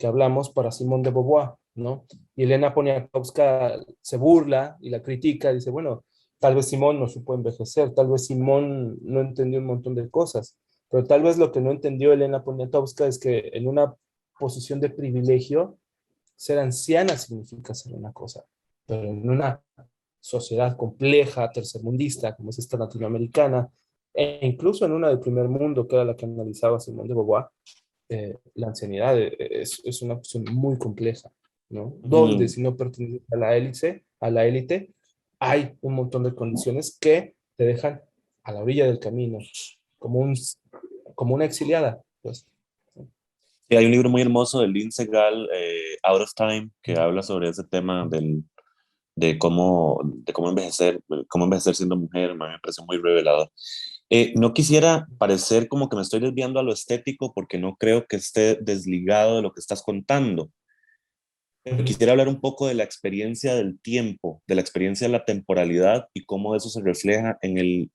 hablamos para Simone de Beauvoir, ¿no? Y Elena Poniatowska se burla y la critica, dice, bueno, tal vez Simone no supo envejecer, tal vez Simone no entendió un montón de cosas, pero tal vez lo que no entendió Elena Poniatowska es que en una posición de privilegio, ser anciana significa ser una cosa, pero en una sociedad compleja, tercermundista, como es esta latinoamericana, e incluso en una del primer mundo, que era la que analizaba Simón de Beauvoir, la ancianidad es una cuestión muy compleja, ¿no? Donde si no perteneces a la élite, hay un montón de condiciones que te dejan a la orilla del camino, como, como una exiliada, pues. Y hay un libro muy hermoso de Lynn Segal, Out of Time, que habla sobre ese tema de cómo envejecer siendo mujer. Me parece muy revelador. No quisiera parecer como que me estoy desviando a lo estético porque no creo que esté desligado de lo que estás contando. Pero quisiera hablar un poco de la experiencia del tiempo, de la experiencia de la temporalidad y cómo eso se refleja en el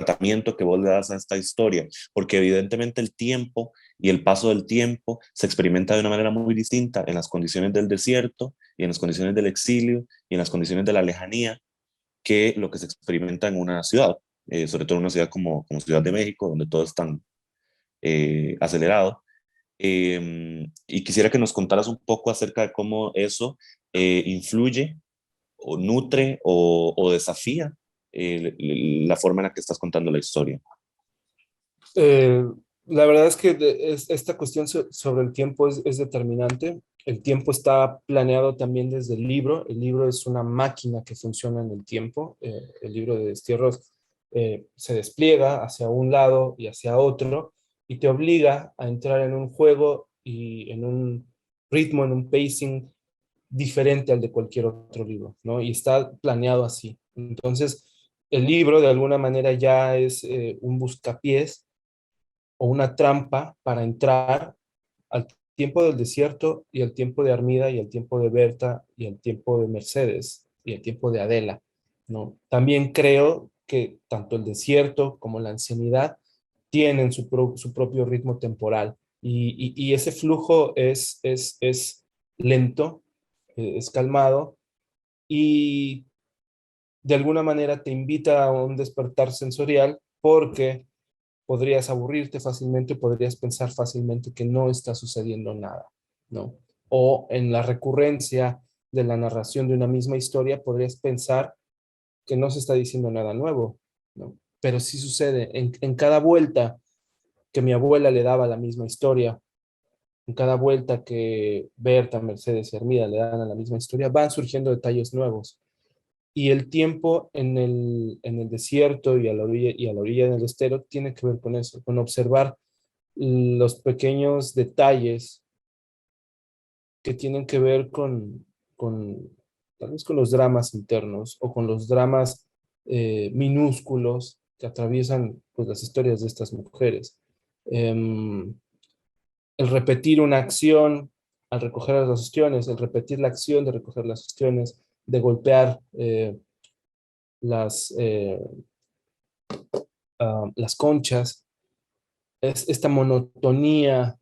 tratamiento que vos le das a esta historia, porque evidentemente el tiempo y el paso del tiempo se experimenta de una manera muy distinta en las condiciones del desierto y en las condiciones del exilio y en las condiciones de la lejanía que lo que se experimenta en una ciudad, sobre todo en una ciudad como Ciudad de México, donde todo es tan acelerado. Y quisiera que nos contaras un poco acerca de cómo eso influye o nutre o desafía la forma en la que estás contando la historia. Eh, la verdad es que esta cuestión sobre el tiempo es determinante. El tiempo está planeado también desde el libro. El libro es una máquina que funciona en el tiempo. El libro de Destierros se despliega hacia un lado y hacia otro y te obliga a entrar en un juego y en un ritmo, en un pacing diferente al de cualquier otro libro, ¿no? Y está planeado así. Entonces, el libro de alguna manera ya es un buscapiés o una trampa para entrar al tiempo del desierto y al tiempo de Armida y al tiempo de Berta y al tiempo de Mercedes y al tiempo de Adela, ¿no? También creo que tanto el desierto como la ancianidad tienen su propio ritmo temporal y ese flujo es lento, es calmado y de alguna manera te invita a un despertar sensorial porque podrías aburrirte fácilmente, podrías pensar fácilmente que no está sucediendo nada, ¿no? O en la recurrencia de la narración de una misma historia, podrías pensar que no se está diciendo nada nuevo, ¿no? Pero sí sucede. En cada vuelta que mi abuela le daba la misma historia, en cada vuelta que Berta, Mercedes y Hermida le dan a la misma historia, van surgiendo detalles nuevos. Y el tiempo en el desierto y a la orilla del estero tiene que ver con eso, con observar los pequeños detalles que tienen que ver con tal vez con los dramas internos o con los dramas minúsculos que atraviesan pues, las historias de estas mujeres. Em, el repetir una acción al recoger las ostiones, el repetir la acción de recoger las ostiones, de golpear las, las conchas, es esta monotonía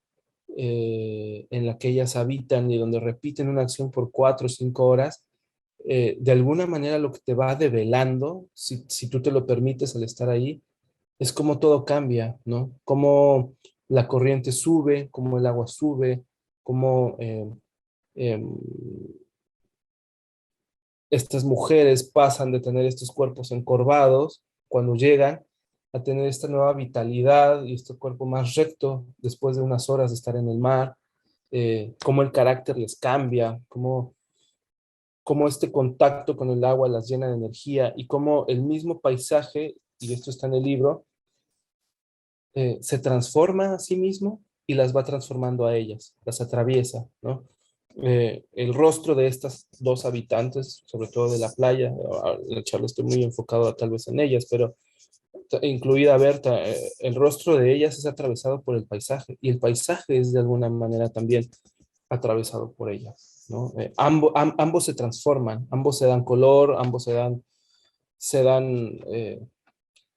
en la que ellas habitan y donde repiten una acción por 4 o 5 horas, de alguna manera lo que te va develando, si tú te lo permites al estar ahí, es como todo cambia, ¿no? Cómo la corriente sube, cómo el agua sube, cómo eh, estas mujeres pasan de tener estos cuerpos encorvados cuando llegan a tener esta nueva vitalidad y este cuerpo más recto después de unas horas de estar en el mar, cómo el carácter les cambia, cómo este contacto con el agua las llena de energía y cómo el mismo paisaje, y esto está en el libro, se transforma a sí mismo y las va transformando a ellas, las atraviesa, ¿no? El rostro de estas dos habitantes, sobre todo de la playa, la charla estoy muy enfocado tal vez en ellas, pero incluida Berta, el rostro de ellas es atravesado por el paisaje y el paisaje es de alguna manera también atravesado por ellas, ¿no? Ambos se transforman, ambos se dan color, ambos se dan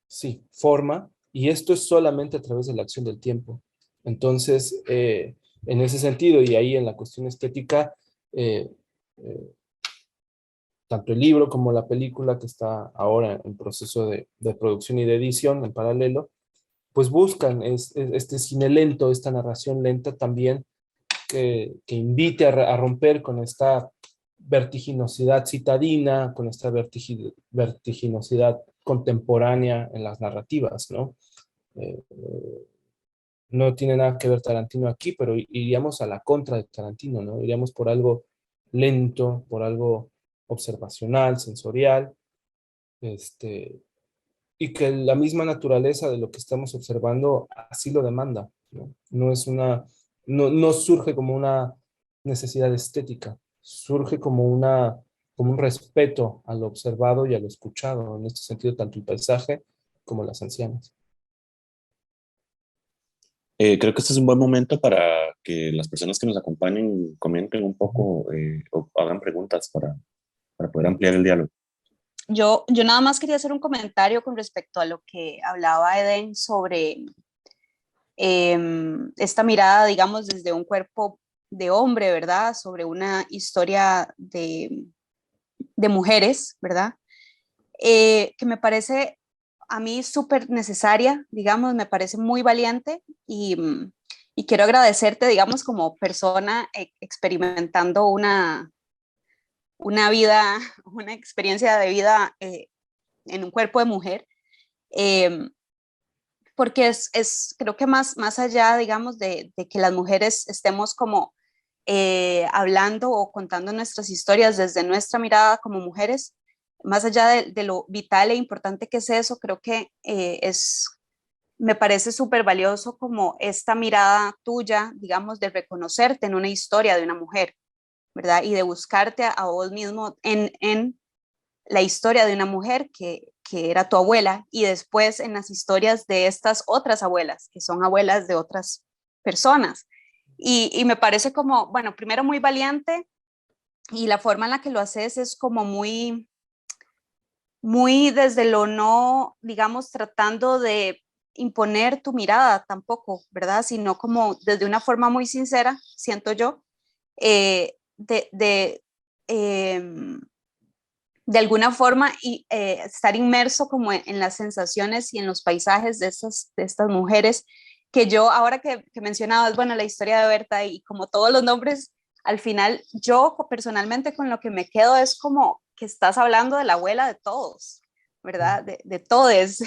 sí, forma, y esto es solamente a través de la acción del tiempo. Entonces, en ese sentido, y ahí en la cuestión estética, eh, eh, tanto el libro como la película que está ahora en proceso de producción y de edición en paralelo, pues buscan este cine lento, esta narración lenta también que invite a romper con esta vertiginosidad citadina, con esta vertiginosidad contemporánea en las narrativas, ¿no? Eh, no tiene nada que ver Tarantino aquí, pero iríamos a la contra de Tarantino, ¿no? Iríamos por algo lento, por algo observacional, sensorial, este, y que la misma naturaleza de lo que estamos observando así lo demanda, ¿no? No surge como una necesidad estética, surge como como un respeto a lo observado y a lo escuchado, en este sentido, tanto el paisaje como las ancianas. Creo que este es un buen momento para que las personas que nos acompañen comenten un poco o hagan preguntas para poder ampliar el diálogo. Yo nada más quería hacer un comentario con respecto a lo que hablaba Eden sobre esta mirada, digamos, desde un cuerpo de hombre, ¿verdad? Sobre una historia de mujeres, ¿verdad? Que me parece a mí súper necesaria, digamos, me parece muy valiente y quiero agradecerte, digamos, como persona experimentando una vida, una experiencia de vida en un cuerpo de mujer, eh, porque creo que más allá, digamos, de que las mujeres estemos como hablando o contando nuestras historias desde nuestra mirada como mujeres, más allá de lo vital e importante que es eso, creo que me parece súper valioso como esta mirada tuya, digamos, de reconocerte en una historia de una mujer, ¿verdad? Y de buscarte a vos mismo en la historia de una mujer que era tu abuela y después en las historias de estas otras abuelas, que son abuelas de otras personas. Y me parece como, bueno, primero muy valiente y la forma en la que lo haces es como muy desde lo no, digamos, tratando de imponer tu mirada tampoco, ¿verdad? Sino como desde una forma muy sincera, siento yo, eh, de, de, eh, de alguna forma y, estar inmerso como en las sensaciones y en los paisajes de estas mujeres que yo, ahora que mencionabas, bueno, la historia de Berta y como todos los nombres, al final yo personalmente con lo que me quedo es como que estás hablando de la abuela de todos, ¿verdad? De todos,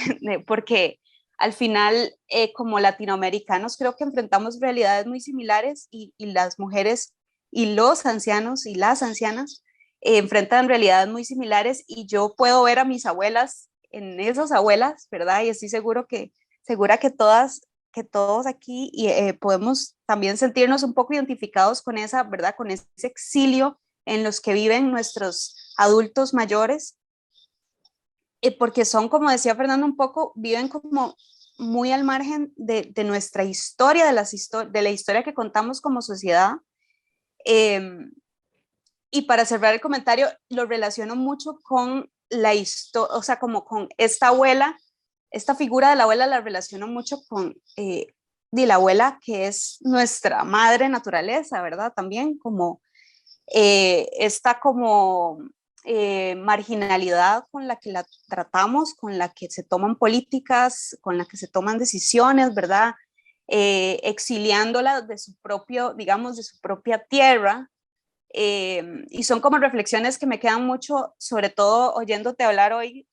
porque al final como latinoamericanos creo que enfrentamos realidades muy similares y las mujeres y los ancianos y las ancianas enfrentan realidades muy similares y yo puedo ver a mis abuelas en esas abuelas, ¿verdad? Y estoy segura que todos aquí y, podemos también sentirnos un poco identificados con esa, ¿verdad? Con ese exilio en los que viven nuestros adultos mayores, porque son, como decía Fernando, un poco, viven como muy al margen de nuestra historia, de la historia que contamos como sociedad. Eh, y para cerrar el comentario, lo relaciono mucho con la historia, o sea, como con esta abuela, esta figura de la abuela la relaciono mucho con de la abuela que es nuestra madre naturaleza, ¿verdad? También como esta como marginalidad con la que la tratamos, con la que se toman políticas, con la que se toman decisiones, ¿verdad? Exiliándola de su propio, digamos, de su propia tierra, y son como reflexiones que me quedan mucho, sobre todo oyéndote hablar hoy,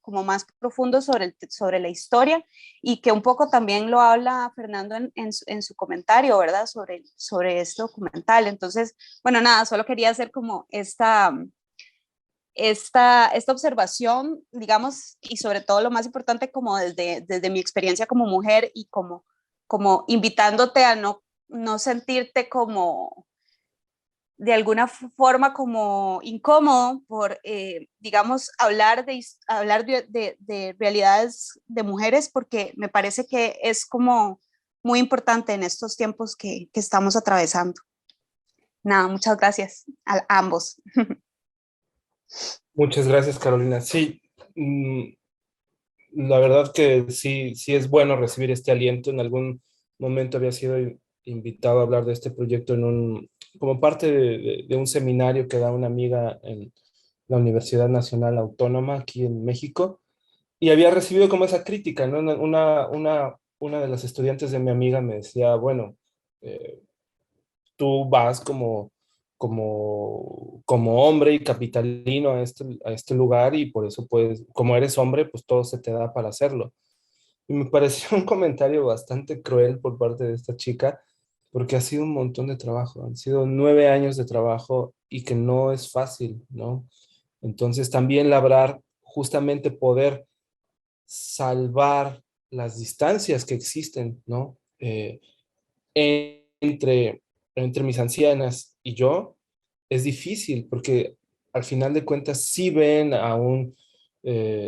como más profundo sobre la historia y que un poco también lo habla Fernando en su comentario, ¿verdad? Sobre este documental. Entonces, bueno, nada, solo quería hacer como esta observación, digamos, y sobre todo lo más importante como desde mi experiencia como mujer y como invitándote a no sentirte como de alguna forma como incómodo por, digamos, hablar de realidades de mujeres, porque me parece que es como muy importante en estos tiempos que estamos atravesando. Nada, muchas gracias a ambos. Muchas gracias, Carolina. Sí, la verdad que sí, sí es bueno recibir este aliento. En algún momento había sido invitado a hablar de este proyecto como parte de un seminario que da una amiga en la Universidad Nacional Autónoma aquí en México, y había recibido como esa crítica, ¿no? Una de las estudiantes de mi amiga me decía, bueno, tú vas como hombre y capitalino a este lugar y por eso pues, como eres hombre, pues todo se te da para hacerlo. Y me pareció un comentario bastante cruel por parte de esta chica, porque ha sido un montón de trabajo, han sido 9 años de trabajo y que no es fácil, ¿no? Entonces también labrar, justamente poder salvar las distancias que existen, ¿no? Entre, entre mis ancianas y yo, es difícil porque al final de cuentas sí ven a un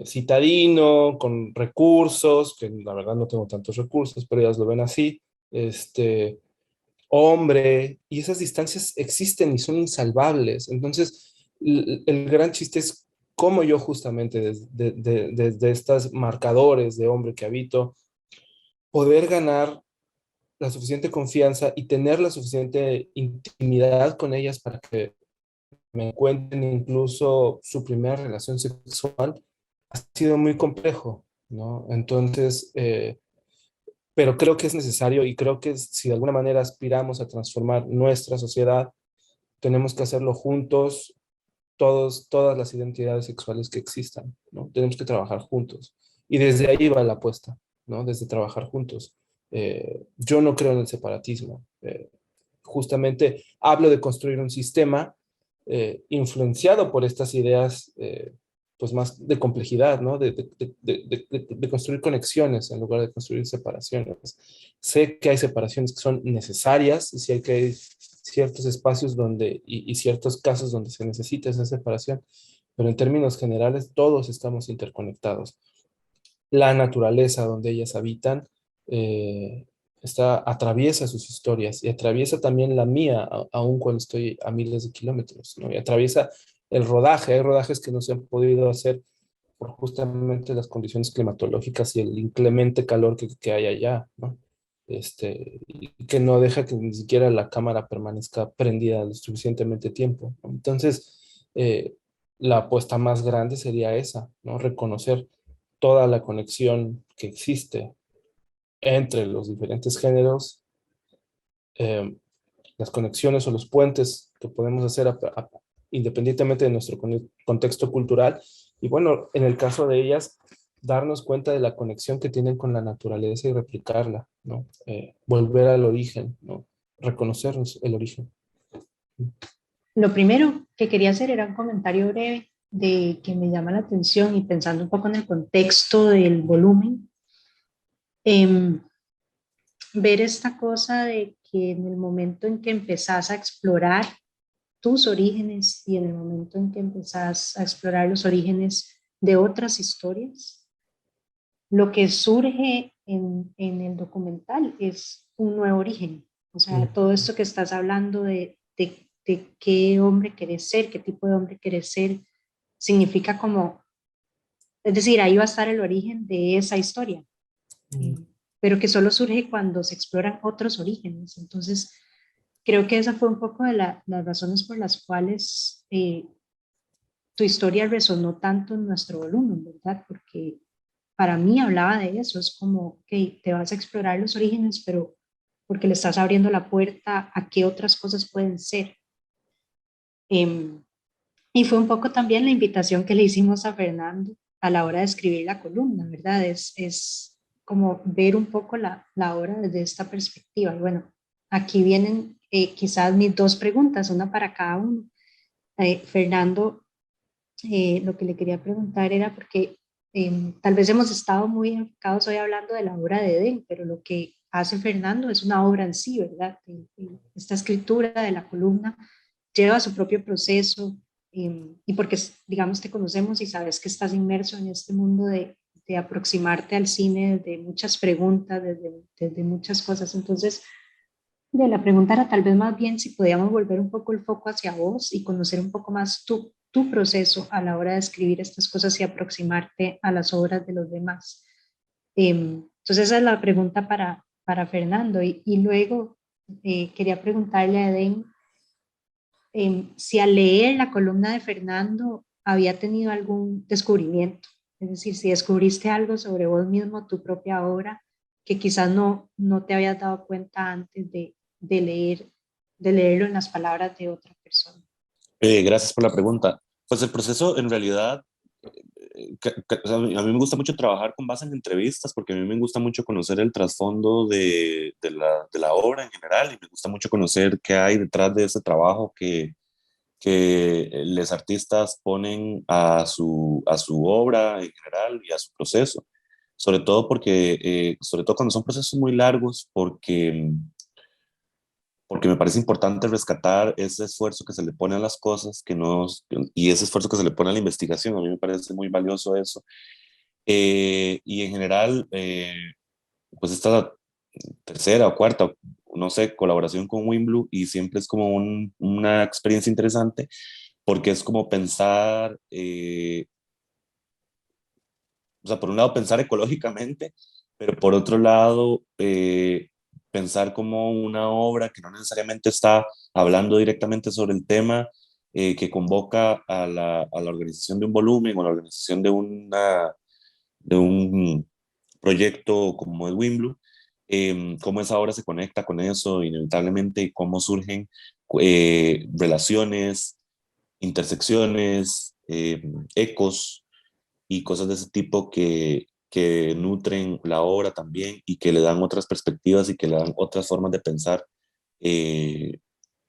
citadino con recursos, que la verdad no tengo tantos recursos, pero ellas lo ven así, este hombre, y esas distancias existen y son insalvables. Entonces, el gran chiste es cómo yo justamente desde estos marcadores de hombre que habito, poder ganar la suficiente confianza y tener la suficiente intimidad con ellas para que me cuenten incluso su primera relación sexual, ha sido muy complejo, ¿no? Entonces, pero creo que es necesario y creo que si de alguna manera aspiramos a transformar nuestra sociedad, tenemos que hacerlo juntos, todas las identidades sexuales que existan, ¿no? Tenemos que trabajar juntos. Y desde ahí va la apuesta, ¿no? Desde trabajar juntos. Yo no creo en el separatismo. Justamente hablo de construir un sistema influenciado por estas ideas, pues más de complejidad, ¿no? De construir conexiones en lugar de construir separaciones. Sé que hay separaciones que son necesarias y sé que hay ciertos espacios donde, y ciertos casos donde se necesita esa separación, pero en términos generales todos estamos interconectados. La naturaleza donde ellas habitan eh, atraviesa sus historias y atraviesa también la mía, aun cuando estoy a miles de kilómetros, ¿no? Y atraviesa el rodaje. Hay rodajes que no se han podido hacer por justamente las condiciones climatológicas y el inclemente calor que hay allá, ¿no? Y que no deja que ni siquiera la cámara permanezca prendida lo suficientemente tiempo, ¿no? Entonces, la apuesta más grande sería esa, ¿no? Reconocer toda la conexión que existe entre los diferentes géneros, eh, las conexiones o los puentes que podemos hacer independientemente de nuestro contexto cultural. Y bueno, en el caso de ellas, darnos cuenta de la conexión que tienen con la naturaleza y replicarla, ¿no? Volver al origen, ¿no? Reconocer el origen. Lo primero que quería hacer era un comentario breve de que me llama la atención y pensando un poco en el contexto del volumen, em, ver esta cosa de que en el momento en que empezás a explorar tus orígenes y en el momento en que empezás a explorar los orígenes de otras historias, lo que surge en el documental es un nuevo origen. O sea, todo esto que estás hablando de qué hombre querés ser, qué tipo de hombre querés ser, significa como, es decir, ahí va a estar el origen de esa historia, pero que solo surge cuando se exploran otros orígenes. Entonces, creo que esa fue un poco de las razones por las cuales tu historia resonó tanto en nuestro volumen, ¿verdad? Porque para mí hablaba de eso, es como, que te vas a explorar los orígenes, pero porque le estás abriendo la puerta a qué otras cosas pueden ser. Y fue un poco también la invitación que le hicimos a Fernando a la hora de escribir la columna, ¿verdad? Es como ver un poco la obra desde esta perspectiva. Y bueno, aquí vienen quizás mis dos preguntas, una para cada uno. Fernando, lo que le quería preguntar era porque tal vez hemos estado muy enfocados hoy hablando de la obra de Edén, pero lo que hace Fernando es una obra en sí, ¿verdad? Esta escritura de la columna lleva su propio proceso y porque, digamos, te conocemos y sabes que estás inmerso en este mundo de aproximarte al cine desde muchas preguntas, desde muchas cosas. Entonces, de la pregunta era tal vez más bien si podíamos volver un poco el foco hacia vos y conocer un poco más tu proceso a la hora de escribir estas cosas y aproximarte a las obras de los demás. Entonces esa es la pregunta para Fernando. Y luego quería preguntarle a Eden si al leer la columna de Fernando había tenido algún descubrimiento, es decir, si descubriste algo sobre vos mismo, tu propia obra, que quizás no te habías dado cuenta antes de leer de leerlo en las palabras de otra persona? Gracias por la pregunta. Pues el proceso en realidad, o sea, a mí me gusta mucho trabajar con base en entrevistas porque a mí me gusta mucho conocer el trasfondo de la obra en general y me gusta mucho conocer qué hay detrás de ese trabajo que los artistas ponen a su obra en general y a su proceso. Sobre todo porque, sobre todo cuando son procesos muy largos, porque me parece importante rescatar ese esfuerzo que se le pone a las cosas y ese esfuerzo que se le pone a la investigación. A mí me parece muy valioso eso. Y en general, pues esta tercera o cuarta, no sé, colaboración con Wimblu y siempre es como una experiencia interesante porque es como pensar, o sea, por un lado pensar ecológicamente, pero por otro lado pensar como una obra que no necesariamente está hablando directamente sobre el tema, que convoca a la organización de un volumen o a la organización de un proyecto como el Wimblu, cómo esa obra se conecta con eso inevitablemente y cómo surgen relaciones, intersecciones, ecos y cosas de ese tipo que nutren la obra también y que le dan otras perspectivas y que le dan otras formas de pensar eh,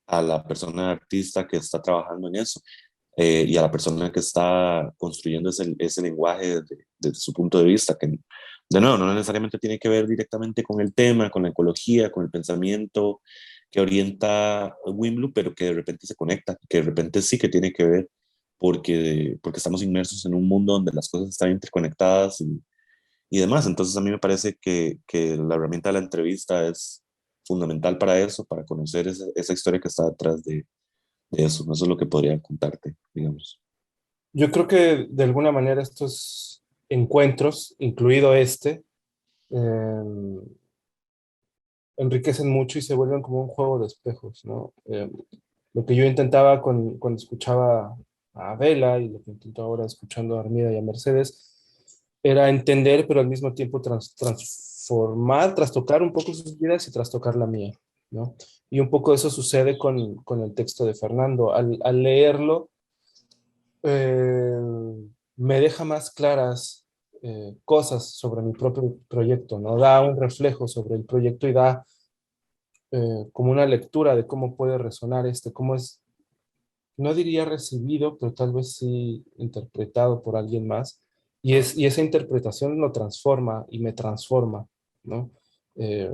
a la persona artista que está trabajando en eso y a la persona que está construyendo ese lenguaje desde su punto de vista, que de nuevo no necesariamente tiene que ver directamente con el tema, con la ecología, con el pensamiento que orienta Wimblu, pero que de repente se conecta, que de repente sí que tiene que ver porque estamos inmersos en un mundo donde las cosas están interconectadas y demás. Entonces a mí me parece que la herramienta de la entrevista es fundamental para eso, para conocer esa historia que está detrás de eso. Eso es lo que podría contarte, digamos. Yo creo que de alguna manera estos encuentros, incluido este, eh, enriquecen mucho y se vuelven como un juego de espejos, ¿no? Lo que yo intentaba cuando escuchaba a Adela y lo que intento ahora escuchando a Armida y a Mercedes era entender, pero al mismo tiempo transformar, trastocar un poco sus vidas y trastocar la mía, ¿no? Y un poco eso sucede con el texto de Fernando. Al leerlo, eh, me deja más claras cosas sobre mi propio proyecto, ¿no? Da un reflejo sobre el proyecto y da como una lectura de cómo puede resonar cómo es, no diría recibido, pero tal vez sí interpretado por alguien más. Y esa interpretación lo transforma y me transforma, ¿no? Eh,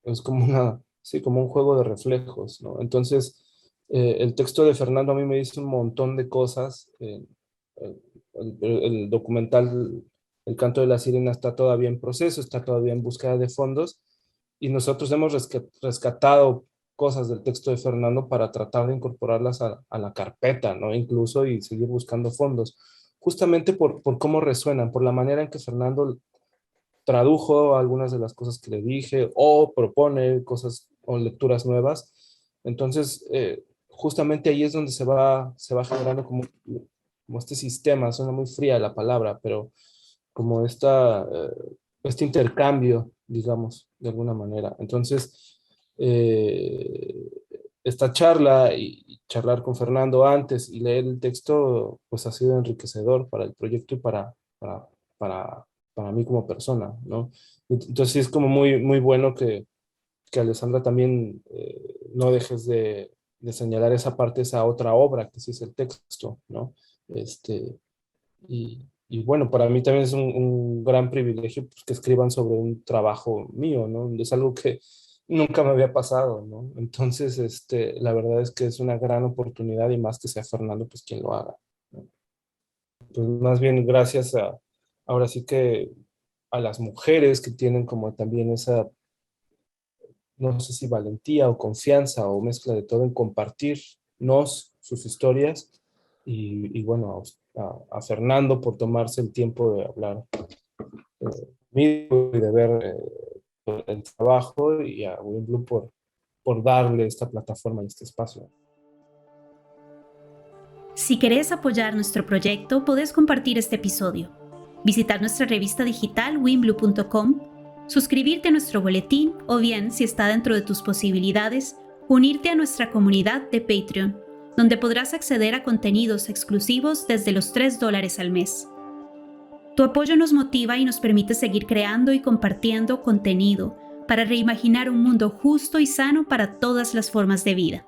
es como sí, como un juego de reflejos, ¿no? Entonces, el texto de Fernando a mí me dice un montón de cosas. El documental El canto de la sirena está todavía en proceso, está todavía en búsqueda de fondos, y nosotros hemos rescatado cosas del texto de Fernando para tratar de incorporarlas a la carpeta, ¿no? Incluso y seguir buscando fondos, justamente por cómo resuenan, por la manera en que Fernando tradujo algunas de las cosas que le dije o propone cosas o lecturas nuevas. Entonces, justamente ahí es donde se va generando como este sistema, suena muy fría la palabra, pero como este intercambio, digamos, de alguna manera. Entonces, esta charla y charlar con Fernando antes y leer el texto, pues ha sido enriquecedor para el proyecto y para, para mí como persona, ¿no? Entonces sí es como muy, muy bueno que Alessandra también no dejes de señalar esa parte, esa otra obra que sí es el texto, ¿no? Y bueno, para mí también es un gran privilegio pues, que escriban sobre un trabajo mío, ¿no? Es algo que nunca me había pasado, ¿no? Entonces, la verdad es que es una gran oportunidad y más que sea Fernando, pues quien lo haga, ¿no? Pues más bien gracias ahora sí que a las mujeres que tienen como también esa, no sé si valentía o confianza o mezcla de todo en compartirnos sus historias y bueno, a Fernando por tomarse el tiempo de hablar conmigo y de ver el trabajo y a Wimblu por darle esta plataforma y este espacio. Si querés apoyar nuestro proyecto, podés compartir este episodio, visitar nuestra revista digital wimblu.com, suscribirte a nuestro boletín o bien, si está dentro de tus posibilidades, unirte a nuestra comunidad de Patreon, donde podrás acceder a contenidos exclusivos desde los $3 al mes. Tu apoyo nos motiva y nos permite seguir creando y compartiendo contenido para reimaginar un mundo justo y sano para todas las formas de vida.